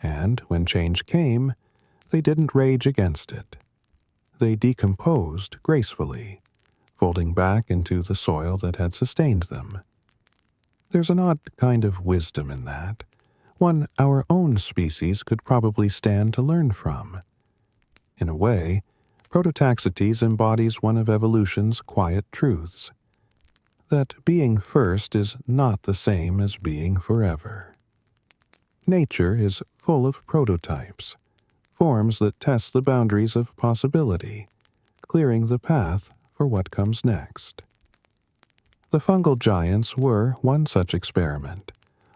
And when change came, they didn't rage against it. They decomposed gracefully, folding back into the soil that had sustained them. There's an odd kind of wisdom in that, one our own species could probably stand to learn from. In a way, Prototaxites embodies one of evolution's quiet truths, that being first is not the same as being forever. Nature is full of prototypes, forms that test the boundaries of possibility, clearing the path for what comes next. The fungal giants were one such experiment,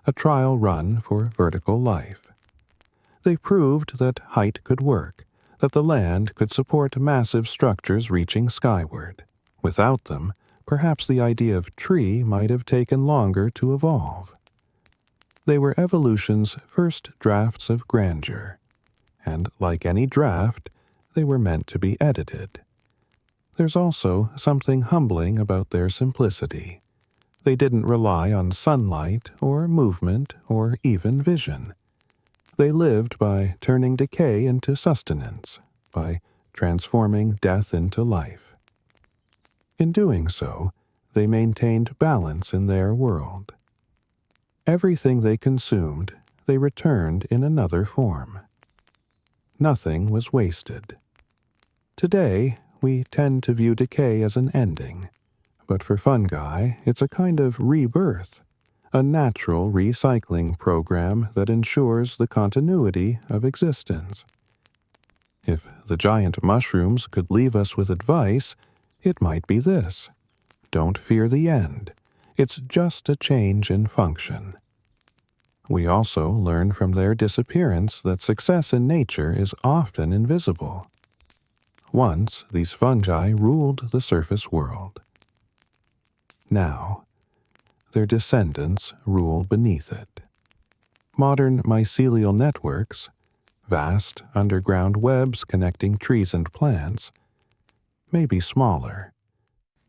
a trial run for vertical life. They proved that height could work, that the land could support massive structures reaching skyward. Without them, perhaps the idea of tree might have taken longer to evolve. They were evolution's first drafts of grandeur, and like any draft, they were meant to be edited. There's also something humbling about their simplicity. They didn't rely on sunlight or movement or even vision. They lived by turning decay into sustenance, by transforming death into life. In doing so, they maintained balance in their world. Everything they consumed, they returned in another form. Nothing was wasted. Today, we tend to view decay as an ending, but for fungi, it's a kind of rebirth, a natural recycling program that ensures the continuity of existence. If the giant mushrooms could leave us with advice, it might be this: don't fear the end. It's just a change in function. We also learn from their disappearance that success in nature is often invisible. Once, these fungi ruled the surface world. Now, their descendants rule beneath it. Modern mycelial networks, vast underground webs connecting trees and plants, may be smaller,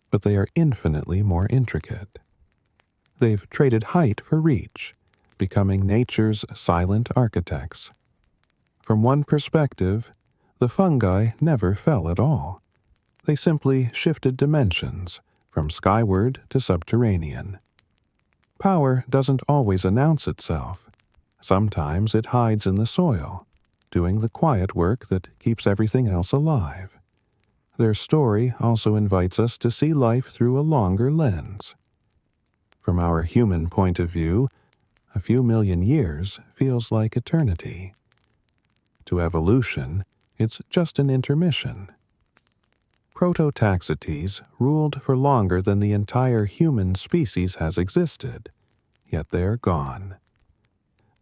but they are infinitely more intricate. They've traded height for reach, becoming nature's silent architects. From one perspective, the fungi never fell at all. They simply shifted dimensions, from skyward to subterranean. Power doesn't always announce itself. Sometimes it hides in the soil, doing the quiet work that keeps everything else alive. Their story also invites us to see life through a longer lens. From our human point of view, a few million years feels like eternity. To evolution, it's just an intermission. Prototaxites ruled for longer than the entire human species has existed, yet they're gone.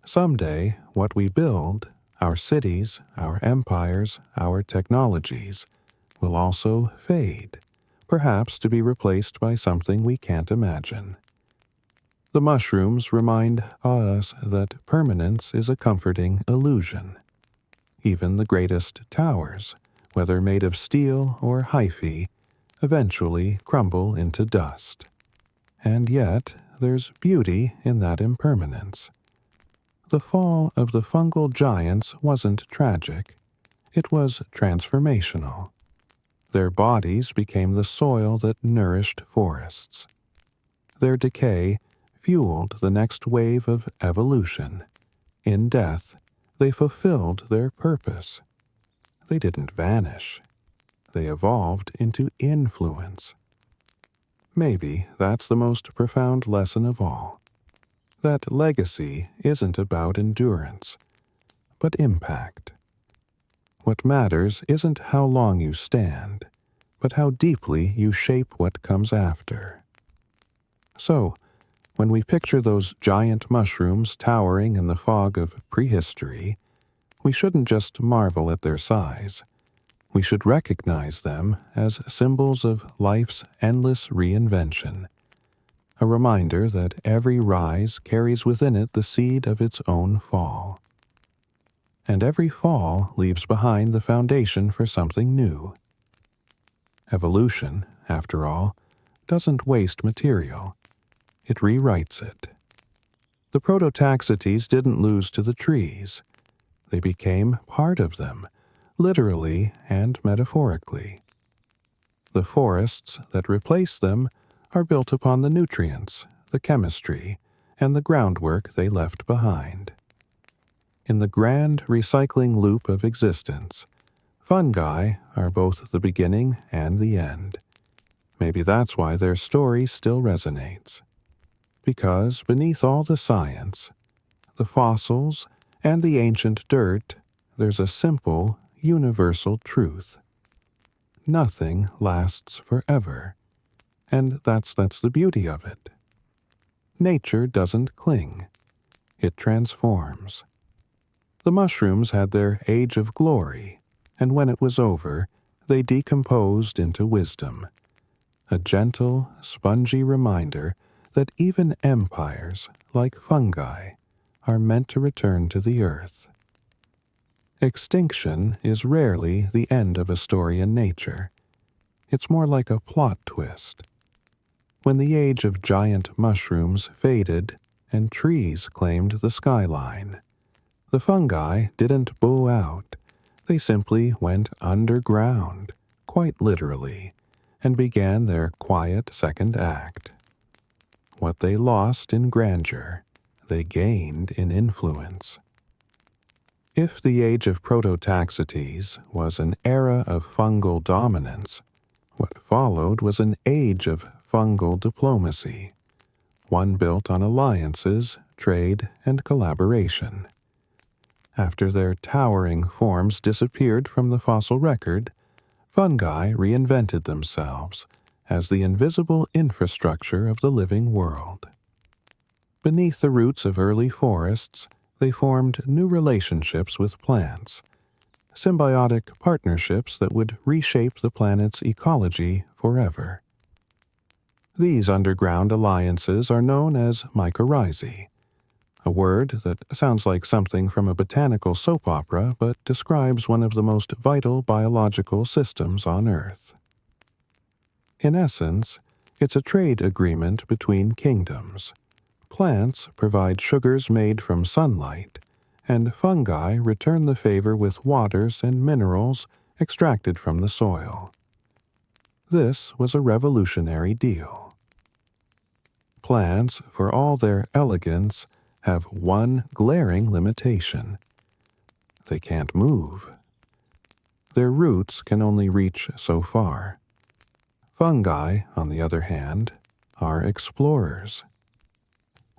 Someday, what we build, our cities, our empires, our technologies, will also fade, perhaps to be replaced by something we can't imagine. The mushrooms remind us that permanence is a comforting illusion. Even the greatest towers, whether made of steel or hyphae, eventually crumble into dust. And yet, there's beauty in that impermanence. The fall of the fungal giants wasn't tragic. It was transformational. Their bodies became the soil that nourished forests. Their decay fueled the next wave of evolution. In death, they fulfilled their purpose. They didn't vanish. They evolved into influence. Maybe that's the most profound lesson of all. That legacy isn't about endurance, but impact. What matters isn't how long you stand, but how deeply you shape what comes after. So, when we picture those giant mushrooms towering in the fog of prehistory, we shouldn't just marvel at their size. We should recognize them as symbols of life's endless reinvention, a reminder that every rise carries within it the seed of its own fall. And every fall leaves behind the foundation for something new. Evolution, after all, doesn't waste material. It rewrites it. The Prototaxites didn't lose to the trees. They became part of them, literally and metaphorically. The forests that replace them are built upon the nutrients, the chemistry, and the groundwork they left behind. In the grand recycling loop of existence, fungi are both the beginning and the end. Maybe that's why their story still resonates. Because beneath all the science, the fossils, and the ancient dirt, there's a simple, universal truth. nothing lasts forever. And that's the beauty of it. Nature doesn't cling. It transforms. The mushrooms had their age of glory, and when it was over, they decomposed into wisdom, a gentle, spongy reminder that even empires, like fungi, are meant to return to the earth. Extinction is rarely the end of a story in nature. It's more like a plot twist. When the age of giant mushrooms faded and trees claimed the skyline, the fungi didn't bow out. They simply went underground, quite literally, and began their quiet second act. What they lost in grandeur, they gained in influence. If the age of Prototaxites was an era of fungal dominance, what followed was an age of fungal diplomacy, one built on alliances, trade, and collaboration. After their towering forms disappeared from the fossil record, fungi reinvented themselves as the invisible infrastructure of the living world. Beneath the roots of early forests, they formed new relationships with plants, symbiotic partnerships that would reshape the planet's ecology forever. These underground alliances are known as mycorrhizae, a word that sounds like something from a botanical soap opera but describes one of the most vital biological systems on Earth. In essence, it's a trade agreement between kingdoms. Plants provide sugars made from sunlight, and fungi return the favor with waters and minerals extracted from the soil. This was a revolutionary deal. Plants, for all their elegance, have one glaring limitation. They can't move. Their roots can only reach so far. Fungi, on the other hand, are explorers.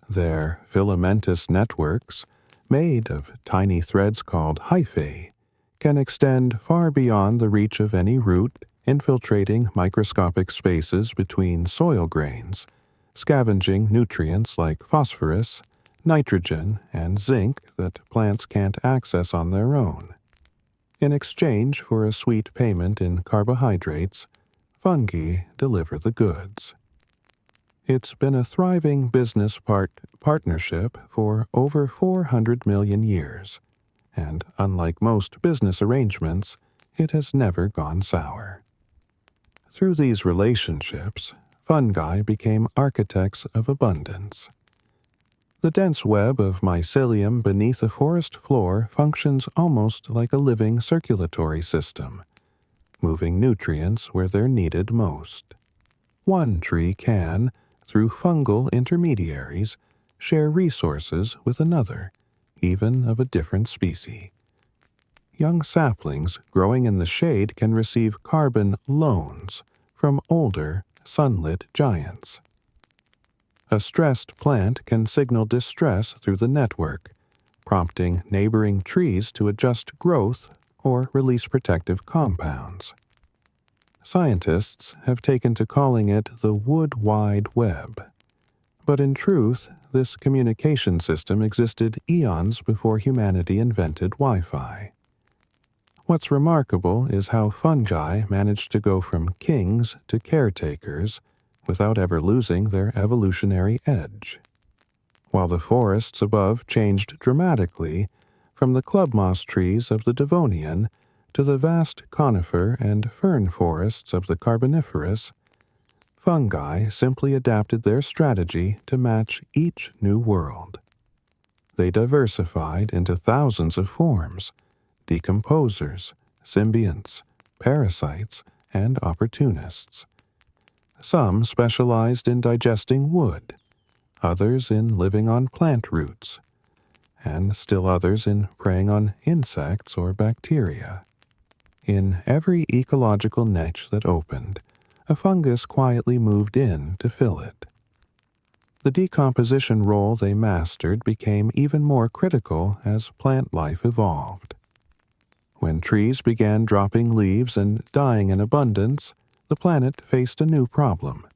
Their filamentous networks, made of tiny threads called hyphae, can extend far beyond the reach of any root, infiltrating microscopic spaces between soil grains, scavenging nutrients like phosphorus, nitrogen, and zinc that plants can't access on their own. In exchange for a sweet payment in carbohydrates, fungi deliver the goods. It's been a thriving business partnership for over 400 million years, and unlike most business arrangements, it has never gone sour. Through these relationships, fungi became architects of abundance. The dense web of mycelium beneath a forest floor functions almost like a living circulatory system, moving nutrients where they're needed most. One tree can, through fungal intermediaries, share resources with another, even of a different species. Young saplings growing in the shade can receive carbon loans from older, sunlit giants. A stressed plant can signal distress through the network, prompting neighboring trees to adjust growth or release protective compounds. Scientists have taken to calling it the Wood Wide Web. But in truth, this communication system existed eons before humanity invented Wi-Fi. What's remarkable is how fungi managed to go from kings to caretakers without ever losing their evolutionary edge. While the forests above changed dramatically, from the club moss trees of the Devonian to the vast conifer and fern forests of the Carboniferous, fungi simply adapted their strategy to match each new world. They diversified into thousands of forms: decomposers, symbionts, parasites, and opportunists. Some specialized in digesting wood, others in living on plant roots, and still others in preying on insects or bacteria. In every ecological niche that opened, a fungus quietly moved in to fill it. The decomposition role they mastered became even more critical as plant life evolved. When trees began dropping leaves and dying in abundance, the planet faced a new problem: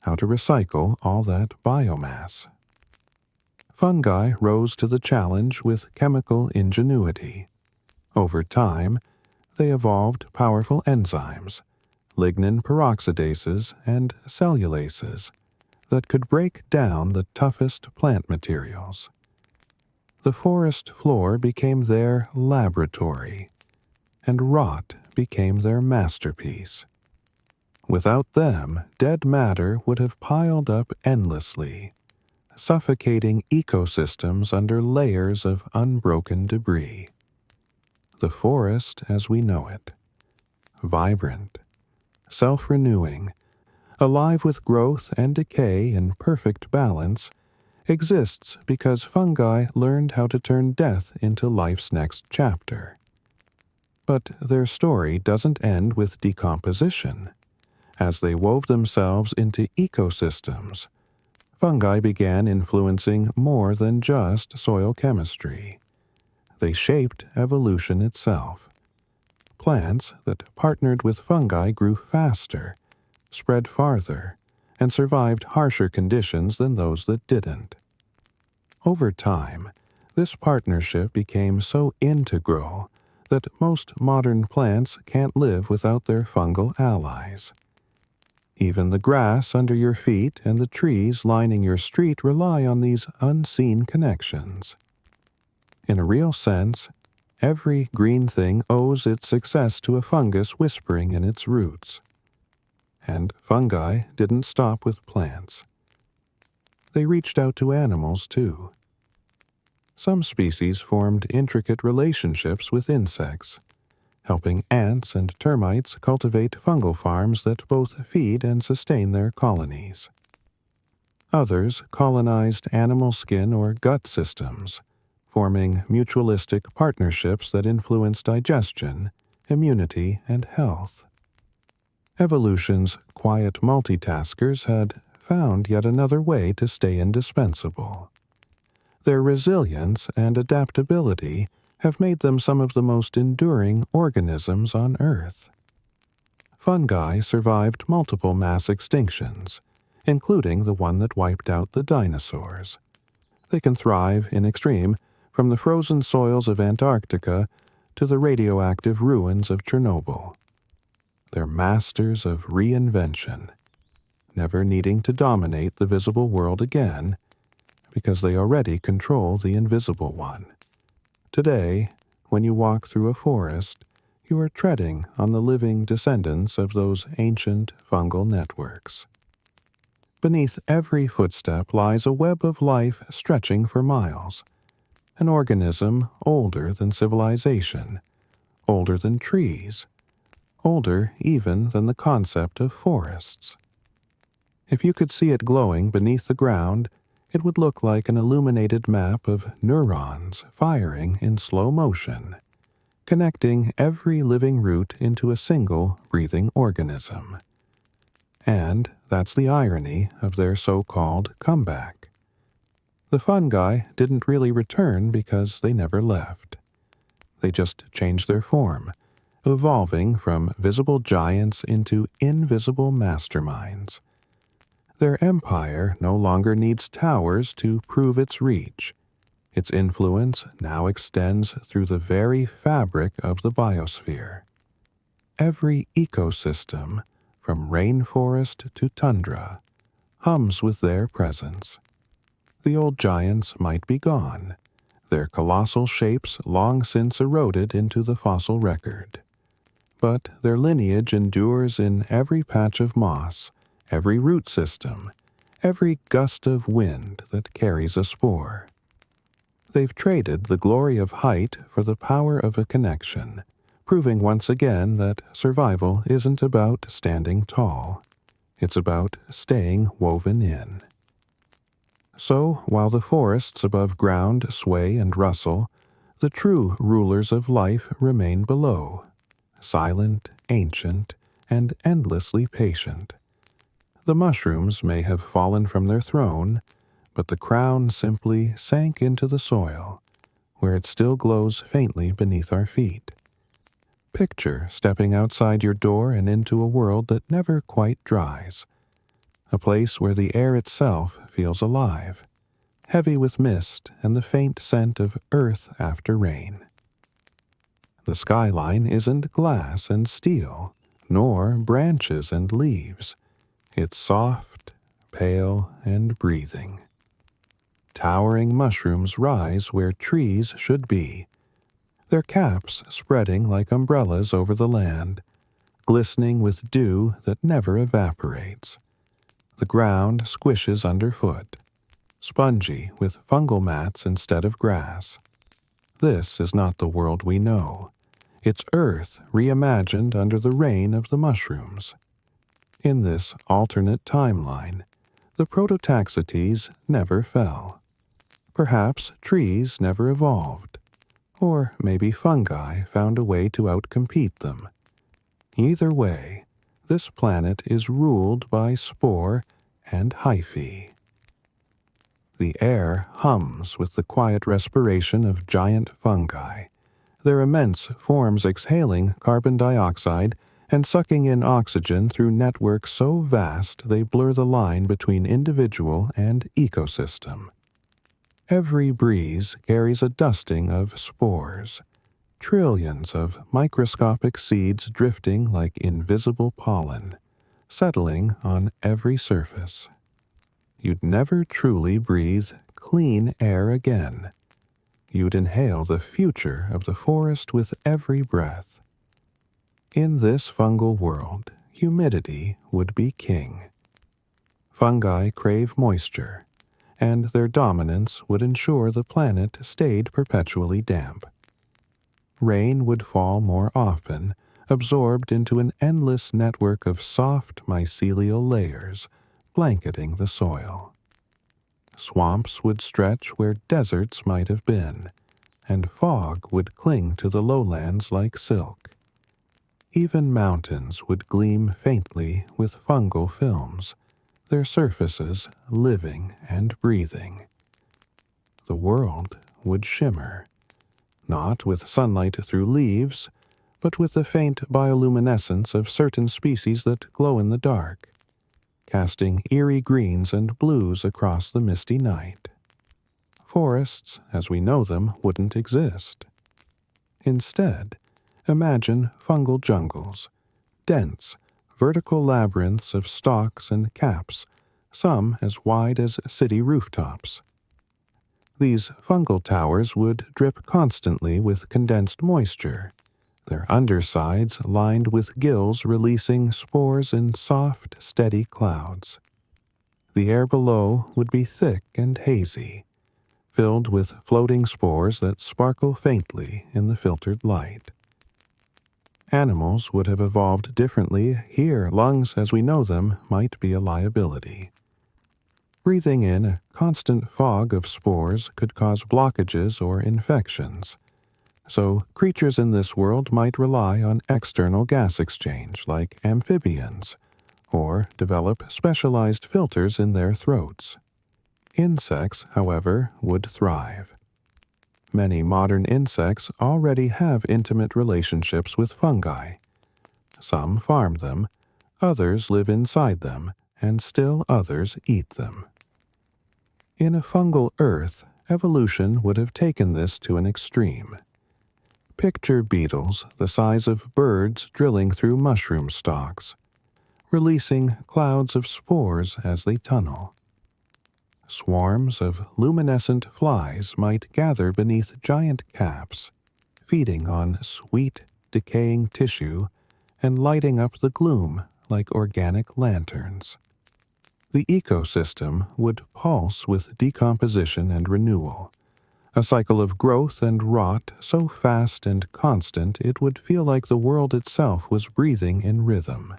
how to recycle all that biomass. Fungi rose to the challenge with chemical ingenuity. Over time, they evolved powerful enzymes, lignin peroxidases and cellulases, that could break down the toughest plant materials. The forest floor became their laboratory, and rot became their masterpiece. Without them, dead matter would have piled up endlessly, suffocating ecosystems under layers of unbroken debris. The forest as we know it, vibrant, self-renewing, alive with growth and decay in perfect balance, exists because fungi learned how to turn death into life's next chapter. But their story doesn't end with decomposition. As they wove themselves into ecosystems, fungi began influencing more than just soil chemistry. They shaped evolution itself. Plants that partnered with fungi grew faster, spread farther, and survived harsher conditions than those that didn't. Over time, this partnership became so integral that most modern plants can't live without their fungal allies. Even the grass under your feet and the trees lining your street rely on these unseen connections. In a real sense, every green thing owes its success to a fungus whispering in its roots. And fungi didn't stop with plants. They reached out to animals, too. Some species formed intricate relationships with insects, helping ants and termites cultivate fungal farms that both feed and sustain their colonies. Others colonized animal skin or gut systems, forming mutualistic partnerships that influence digestion, immunity, and health. Evolution's quiet multitaskers had found yet another way to stay indispensable. Their resilience and adaptability have made them some of the most enduring organisms on Earth. Fungi survived multiple mass extinctions, including the one that wiped out the dinosaurs. They can thrive in extreme, from the frozen soils of Antarctica to the radioactive ruins of Chernobyl. They're masters of reinvention, never needing to dominate the visible world again, because they already control the invisible one. Today, when you walk through a forest, you are treading on the living descendants of those ancient fungal networks. Beneath every footstep lies a web of life stretching for miles, an organism older than civilization, older than trees, older even than the concept of forests. If you could see it glowing beneath the ground, it would look like an illuminated map of neurons firing in slow motion, connecting every living root into a single breathing organism. And that's the irony of their so-called comeback. The fungi didn't really return because they never left. They just changed their form, evolving from visible giants into invisible masterminds. Their empire no longer needs towers to prove its reach. Its influence now extends through the very fabric of the biosphere. Every ecosystem, from rainforest to tundra, hums with their presence. The old giants might be gone, their colossal shapes long since eroded into the fossil record. But their lineage endures in every patch of moss, every root system, every gust of wind that carries a spore. They've traded the glory of height for the power of a connection, proving once again that survival isn't about standing tall. It's about staying woven in. So, while the forests above ground sway and rustle, the true rulers of life remain below, silent, ancient, and endlessly patient. The mushrooms may have fallen from their throne, but the crown simply sank into the soil, where it still glows faintly beneath our feet, Picture stepping outside your door and into a world that never quite dries. A place where the air itself feels alive, heavy with mist and the faint scent of earth after rain. The skyline isn't glass and steel, nor branches and leaves. It's soft, pale, and breathing. Towering mushrooms rise where trees should be, their caps spreading like umbrellas over the land, glistening with dew that never evaporates. The ground squishes underfoot, spongy with fungal mats instead of grass. This is not the world we know. It's Earth reimagined under the reign of the mushrooms. In this alternate timeline, the Prototaxites never fell. Perhaps trees never evolved, or maybe fungi found a way to outcompete them. Either way, this planet is ruled by spore and hyphae. The air hums with the quiet respiration of giant fungi, their immense forms exhaling carbon dioxide and sucking in oxygen through networks so vast they blur the line between individual and ecosystem. Every breeze carries a dusting of spores, trillions of microscopic seeds drifting like invisible pollen, settling on every surface. You'd never truly breathe clean air again. You'd inhale the future of the forest with every breath. In this fungal world, humidity would be king. Fungi crave moisture, and their dominance would ensure the planet stayed perpetually damp. Rain would fall more often, absorbed into an endless network of soft mycelial layers, blanketing the soil. Swamps would stretch where deserts might have been, and fog would cling to the lowlands like silk. Even mountains would gleam faintly with fungal films, their surfaces living and breathing. The world would shimmer, not with sunlight through leaves, but with the faint bioluminescence of certain species that glow in the dark, casting eerie greens and blues across the misty night. Forests, as we know them, wouldn't exist. Instead, imagine fungal jungles, dense, vertical labyrinths of stalks and caps, some as wide as city rooftops. These fungal towers would drip constantly with condensed moisture, their undersides lined with gills releasing spores in soft, steady clouds. The air below would be thick and hazy, filled with floating spores that sparkle faintly in the filtered light. Animals would have evolved differently. Here, lungs as we know them might be a liability. Breathing in a constant fog of spores could cause blockages or infections, so creatures in this world might rely on external gas exchange like amphibians, or develop specialized filters in their throats. Insects, however, would thrive. Many modern insects already have intimate relationships with fungi. Some farm them, others live inside them, and still others eat them. In a fungal Earth, evolution would have taken this to an extreme. Picture beetles the size of birds drilling through mushroom stalks, releasing clouds of spores as they tunnel. Swarms of luminescent flies might gather beneath giant caps, feeding on sweet, decaying tissue and lighting up the gloom like organic lanterns. The ecosystem would pulse with decomposition and renewal, a cycle of growth and rot so fast and constant it would feel like the world itself was breathing in rhythm.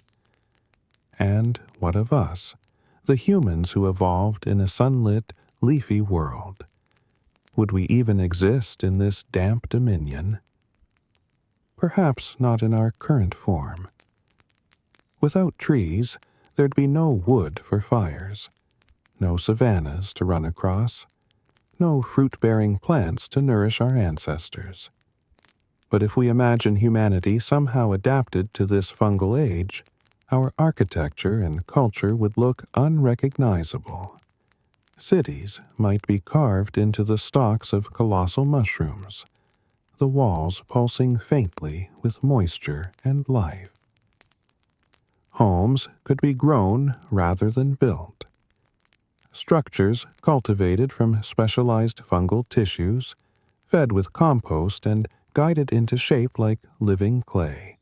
And what of us, the humans who evolved in a sunlit, leafy world? Would we even exist in this damp dominion? Perhaps not in our current form. Without trees, there'd be no wood for fires, no savannas to run across, no fruit-bearing plants to nourish our ancestors. But if we imagine humanity somehow adapted to this fungal age, our architecture and culture would look unrecognizable. Cities might be carved into the stalks of colossal mushrooms, the walls pulsing faintly with moisture and life. Homes could be grown rather than built. Structures cultivated from specialized fungal tissues, fed with compost and guided into shape like living clay.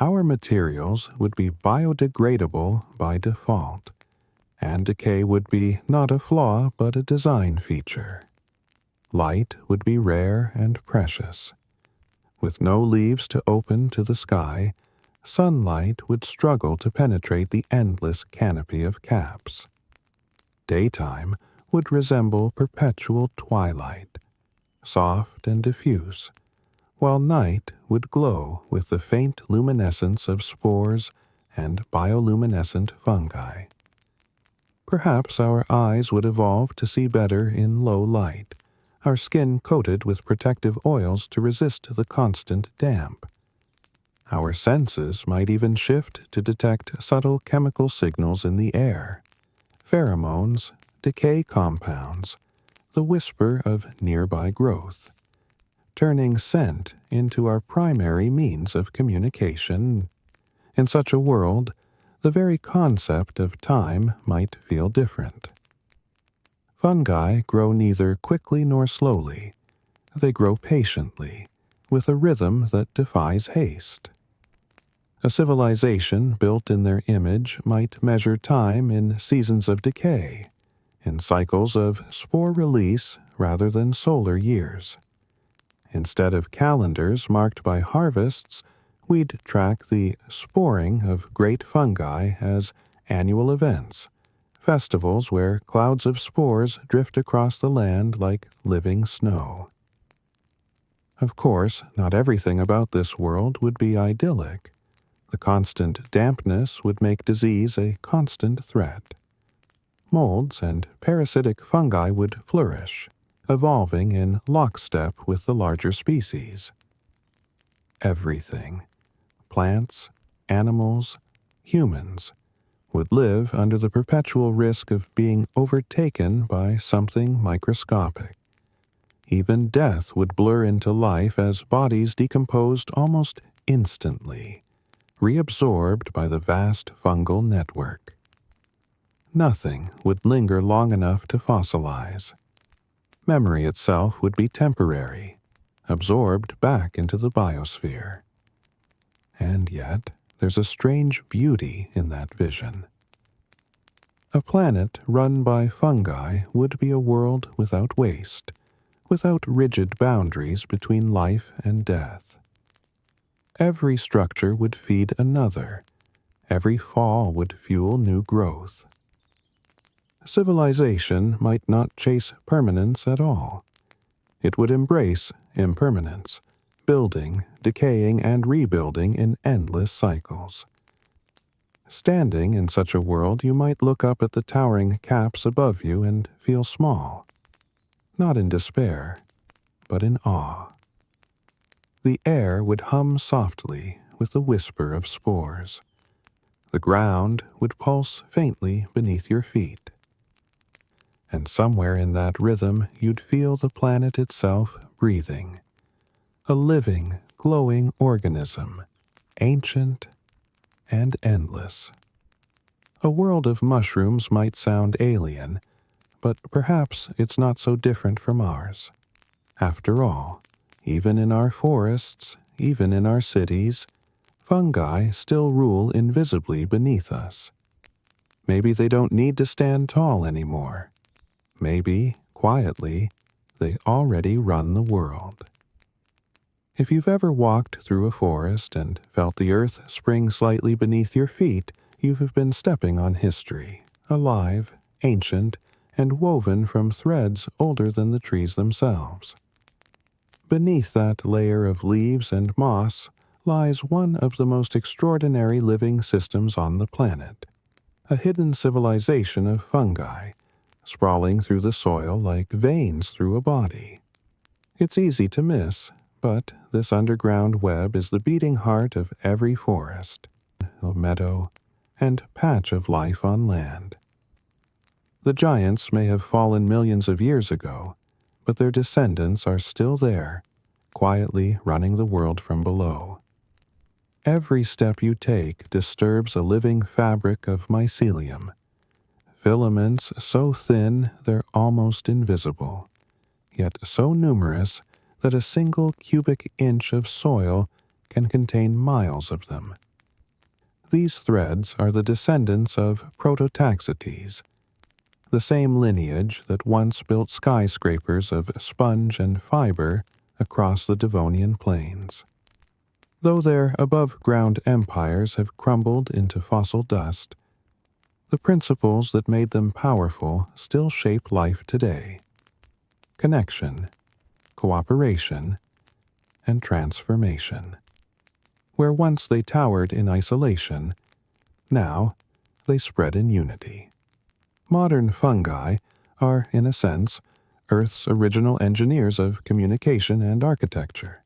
Our materials would be biodegradable by default, and decay would be not a flaw but a design feature. Light would be rare and precious. With no leaves to open to the sky, sunlight would struggle to penetrate the endless canopy of caps. Daytime would resemble perpetual twilight, soft and diffuse, while night would glow with the faint luminescence of spores and bioluminescent fungi. Perhaps our eyes would evolve to see better in low light, our skin coated with protective oils to resist the constant damp. Our senses might even shift to detect subtle chemical signals in the air, pheromones, decay compounds, the whisper of nearby growth, turning scent into our primary means of communication. In such a world, the very concept of time might feel different. Fungi grow neither quickly nor slowly. They grow patiently, with a rhythm that defies haste. A civilization built in their image might measure time in seasons of decay, in cycles of spore release rather than solar years. Instead of calendars marked by harvests, we'd track the sporing of great fungi as annual events, festivals where clouds of spores drift across the land like living snow. Of course, not everything about this world would be idyllic. The constant dampness would make disease a constant threat. Molds and parasitic fungi would flourish, evolving in lockstep with the larger species. Everything, plants, animals, humans, would live under the perpetual risk of being overtaken by something microscopic. Even death would blur into life as bodies decomposed almost instantly, reabsorbed by the vast fungal network. Nothing would linger long enough to fossilize. Memory itself would be temporary, absorbed back into the biosphere. And yet, there's a strange beauty in that vision. A planet run by fungi would be a world without waste, without rigid boundaries between life and death. Every structure would feed another. Every fall would fuel new growth. Civilization might not chase permanence at all. It would embrace impermanence, building, decaying, and rebuilding in endless cycles. Standing in such a world, you might look up at the towering caps above you and feel small, not in despair, but in awe. The air would hum softly with the whisper of spores. The ground would pulse faintly beneath your feet. And somewhere in that rhythm you'd feel the planet itself breathing. A living, glowing organism, ancient and endless. A world of mushrooms might sound alien, but perhaps it's not so different from ours. After all, even in our forests, even in our cities, fungi still rule invisibly beneath us. Maybe they don't need to stand tall anymore. Maybe, quietly, they already run the world. If you've ever walked through a forest and felt the earth spring slightly beneath your feet, you have been stepping on history, alive, ancient, and woven from threads older than the trees themselves. Beneath that layer of leaves and moss lies one of the most extraordinary living systems on the planet, a hidden civilization of fungi, sprawling through the soil like veins through a body. It's easy to miss, But this underground web is the beating heart of every forest, meadow, and patch of life on land. The giants may have fallen millions of years ago, but their descendants are still there, quietly running the world from below. Every step you take disturbs a living fabric of mycelium, filaments so thin they're almost invisible, yet so numerous that a single cubic inch of soil can contain miles of them. These threads are the descendants of Prototaxites, the same lineage that once built skyscrapers of sponge and fiber across the Devonian plains. Though their above-ground empires have crumbled into fossil dust, the principles that made them powerful still shape life today: connection, cooperation, and transformation. Where once they towered in isolation, now they spread in unity. Modern fungi are, in a sense, Earth's original engineers of communication and architecture.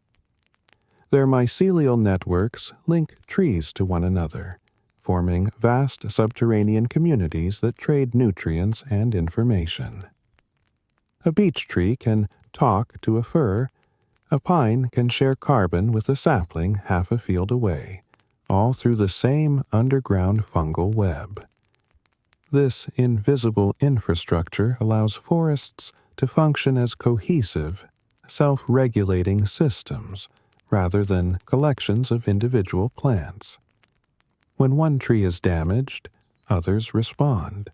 Their mycelial networks link trees to one another, forming vast subterranean communities that trade nutrients and information. A beech tree can talk to a fir, a pine can share carbon with a sapling half a field away, all through the same underground fungal web. This invisible infrastructure allows forests to function as cohesive, self-regulating systems rather than collections of individual plants. When one tree is damaged, others respond.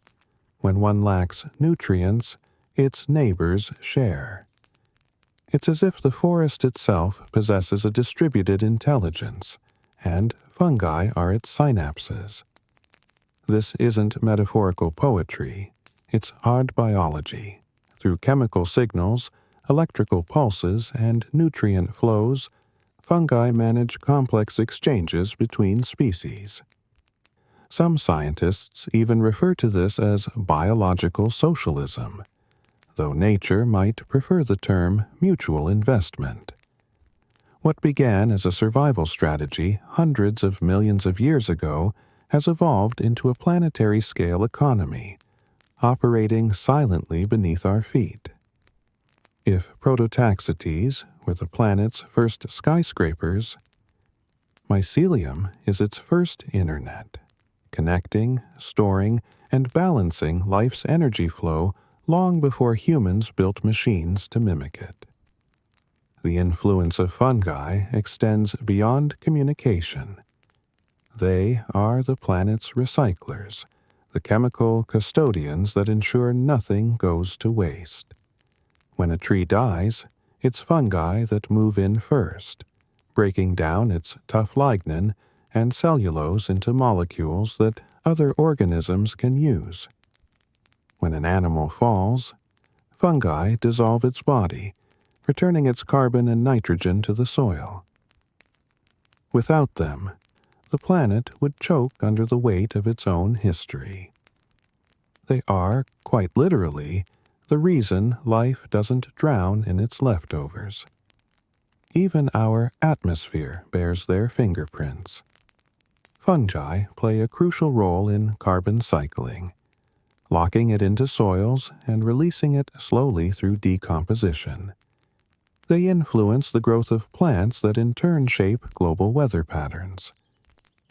When one lacks nutrients, its neighbors share. It's as if the forest itself possesses a distributed intelligence, and fungi are its synapses. This isn't metaphorical poetry, it's hard biology. Through chemical signals, electrical pulses, and nutrient flows, fungi manage complex exchanges between species. Some scientists even refer to this as biological socialism, though nature might prefer the term mutual investment. What began as a survival strategy hundreds of millions of years ago has evolved into a planetary-scale economy, operating silently beneath our feet. If Prototaxites were the planet's first skyscrapers, mycelium is its first internet, connecting, storing, and balancing life's energy flow long before humans built machines to mimic it. The influence of fungi extends beyond communication. They are the planet's recyclers, the chemical custodians that ensure nothing goes to waste. When a tree dies, it's fungi that move in first, breaking down its tough lignin and cellulose into molecules that other organisms can use. When an animal falls, fungi dissolve its body, returning its carbon and nitrogen to the soil. Without them, the planet would choke under the weight of its own history. They are, quite literally, the reason life doesn't drown in its leftovers. Even our atmosphere bears their fingerprints. Fungi play a crucial role in carbon cycling, locking it into soils and releasing it slowly through decomposition. They influence the growth of plants that in turn shape global weather patterns.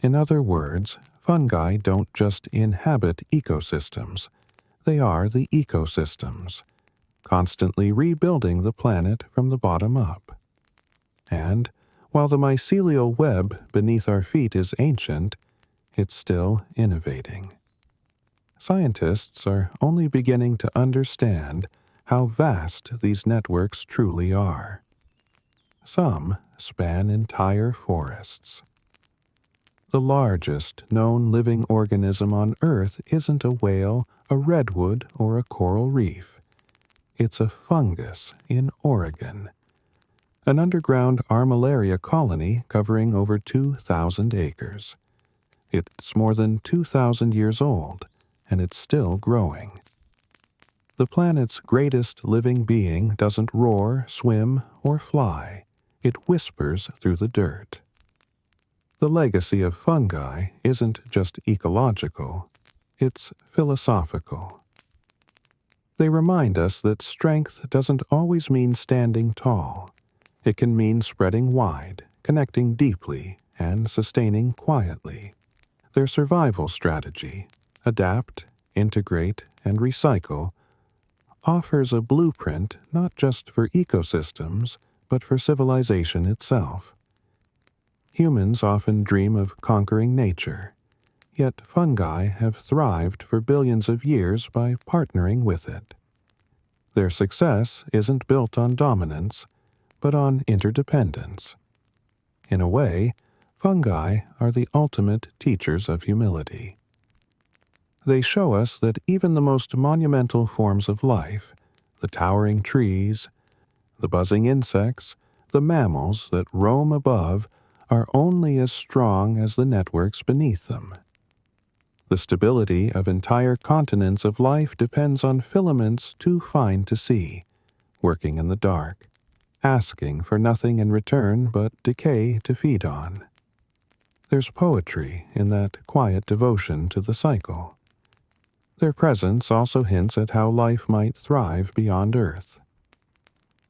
In other words, fungi don't just inhabit ecosystems, they are the ecosystems, constantly rebuilding the planet from the bottom up. And, while the mycelial web beneath our feet is ancient, it's still innovating. Scientists are only beginning to understand how vast these networks truly are. Some span entire forests. The largest known living organism on Earth isn't a whale, a redwood, or a coral reef. It's a fungus in Oregon, an underground armillaria colony covering over 2,000 acres. It's more than 2,000 years old, and it's still growing. The planet's greatest living being doesn't roar, swim, or fly. It whispers through the dirt. The legacy of fungi isn't just ecological, it's philosophical. They remind us that strength doesn't always mean standing tall. It can mean spreading wide, connecting deeply, and sustaining quietly. Their survival strategy, adapt, integrate, and recycle, offers a blueprint not just for ecosystems, but for civilization itself. Humans often dream of conquering nature, yet fungi have thrived for billions of years by partnering with it. Their success isn't built on dominance, but on interdependence. In a way, fungi are the ultimate teachers of humility. They show us that even the most monumental forms of life, the towering trees, the buzzing insects, the mammals that roam above, are only as strong as the networks beneath them. The stability of entire continents of life depends on filaments too fine to see, working in the dark, asking for nothing in return but decay to feed on. There's poetry in that quiet devotion to the cycle. Their presence also hints at how life might thrive beyond Earth.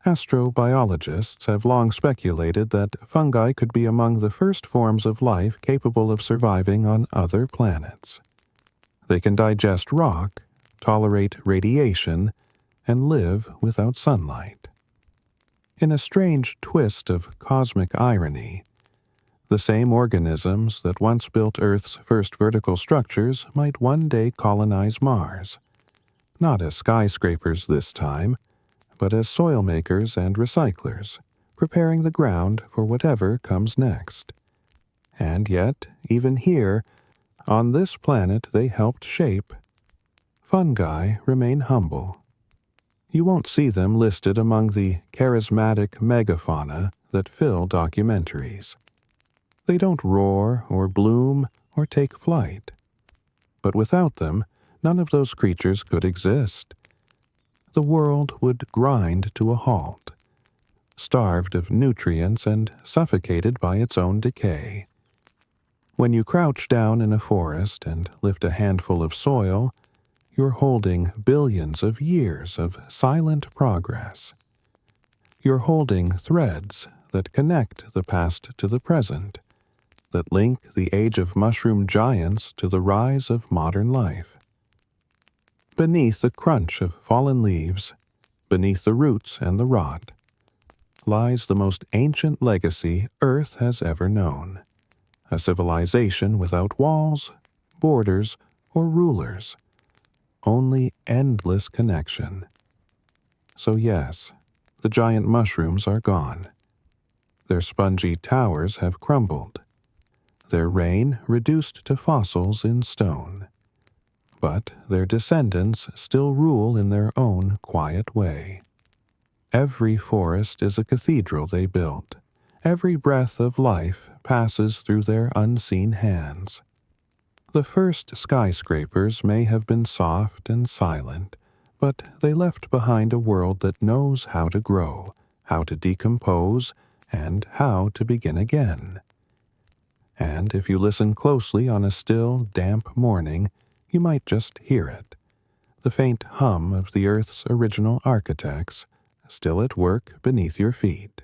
Astrobiologists have long speculated that fungi could be among the first forms of life capable of surviving on other planets. They can digest rock, tolerate radiation, and live without sunlight. In a strange twist of cosmic irony, the same organisms that once built Earth's first vertical structures might one day colonize Mars, not as skyscrapers this time, but as soil makers and recyclers, preparing the ground for whatever comes next. And yet, even here, on this planet they helped shape, fungi remain humble. You won't see them listed among the charismatic megafauna that fill documentaries. They don't roar or bloom or take flight. But without them, none of those creatures could exist. The world would grind to a halt, starved of nutrients and suffocated by its own decay. When you crouch down in a forest and lift a handful of soil, you're holding billions of years of silent progress. You're holding threads that connect the past to the present, that link the age of mushroom giants to the rise of modern life. Beneath the crunch of fallen leaves, beneath the roots and the rot, lies the most ancient legacy Earth has ever known. A civilization without walls, borders, or rulers. Only endless connection. So yes, the giant mushrooms are gone. Their spongy towers have crumbled. Their reign reduced to fossils in stone. But their descendants still rule in their own quiet way. Every forest is a cathedral they built. Every breath of life passes through their unseen hands. The first skyscrapers may have been soft and silent, but they left behind a world that knows how to grow, how to decompose, and how to begin again. And if you listen closely on a still, damp morning, you might just hear it, the faint hum of the Earth's original architects, still at work beneath your feet.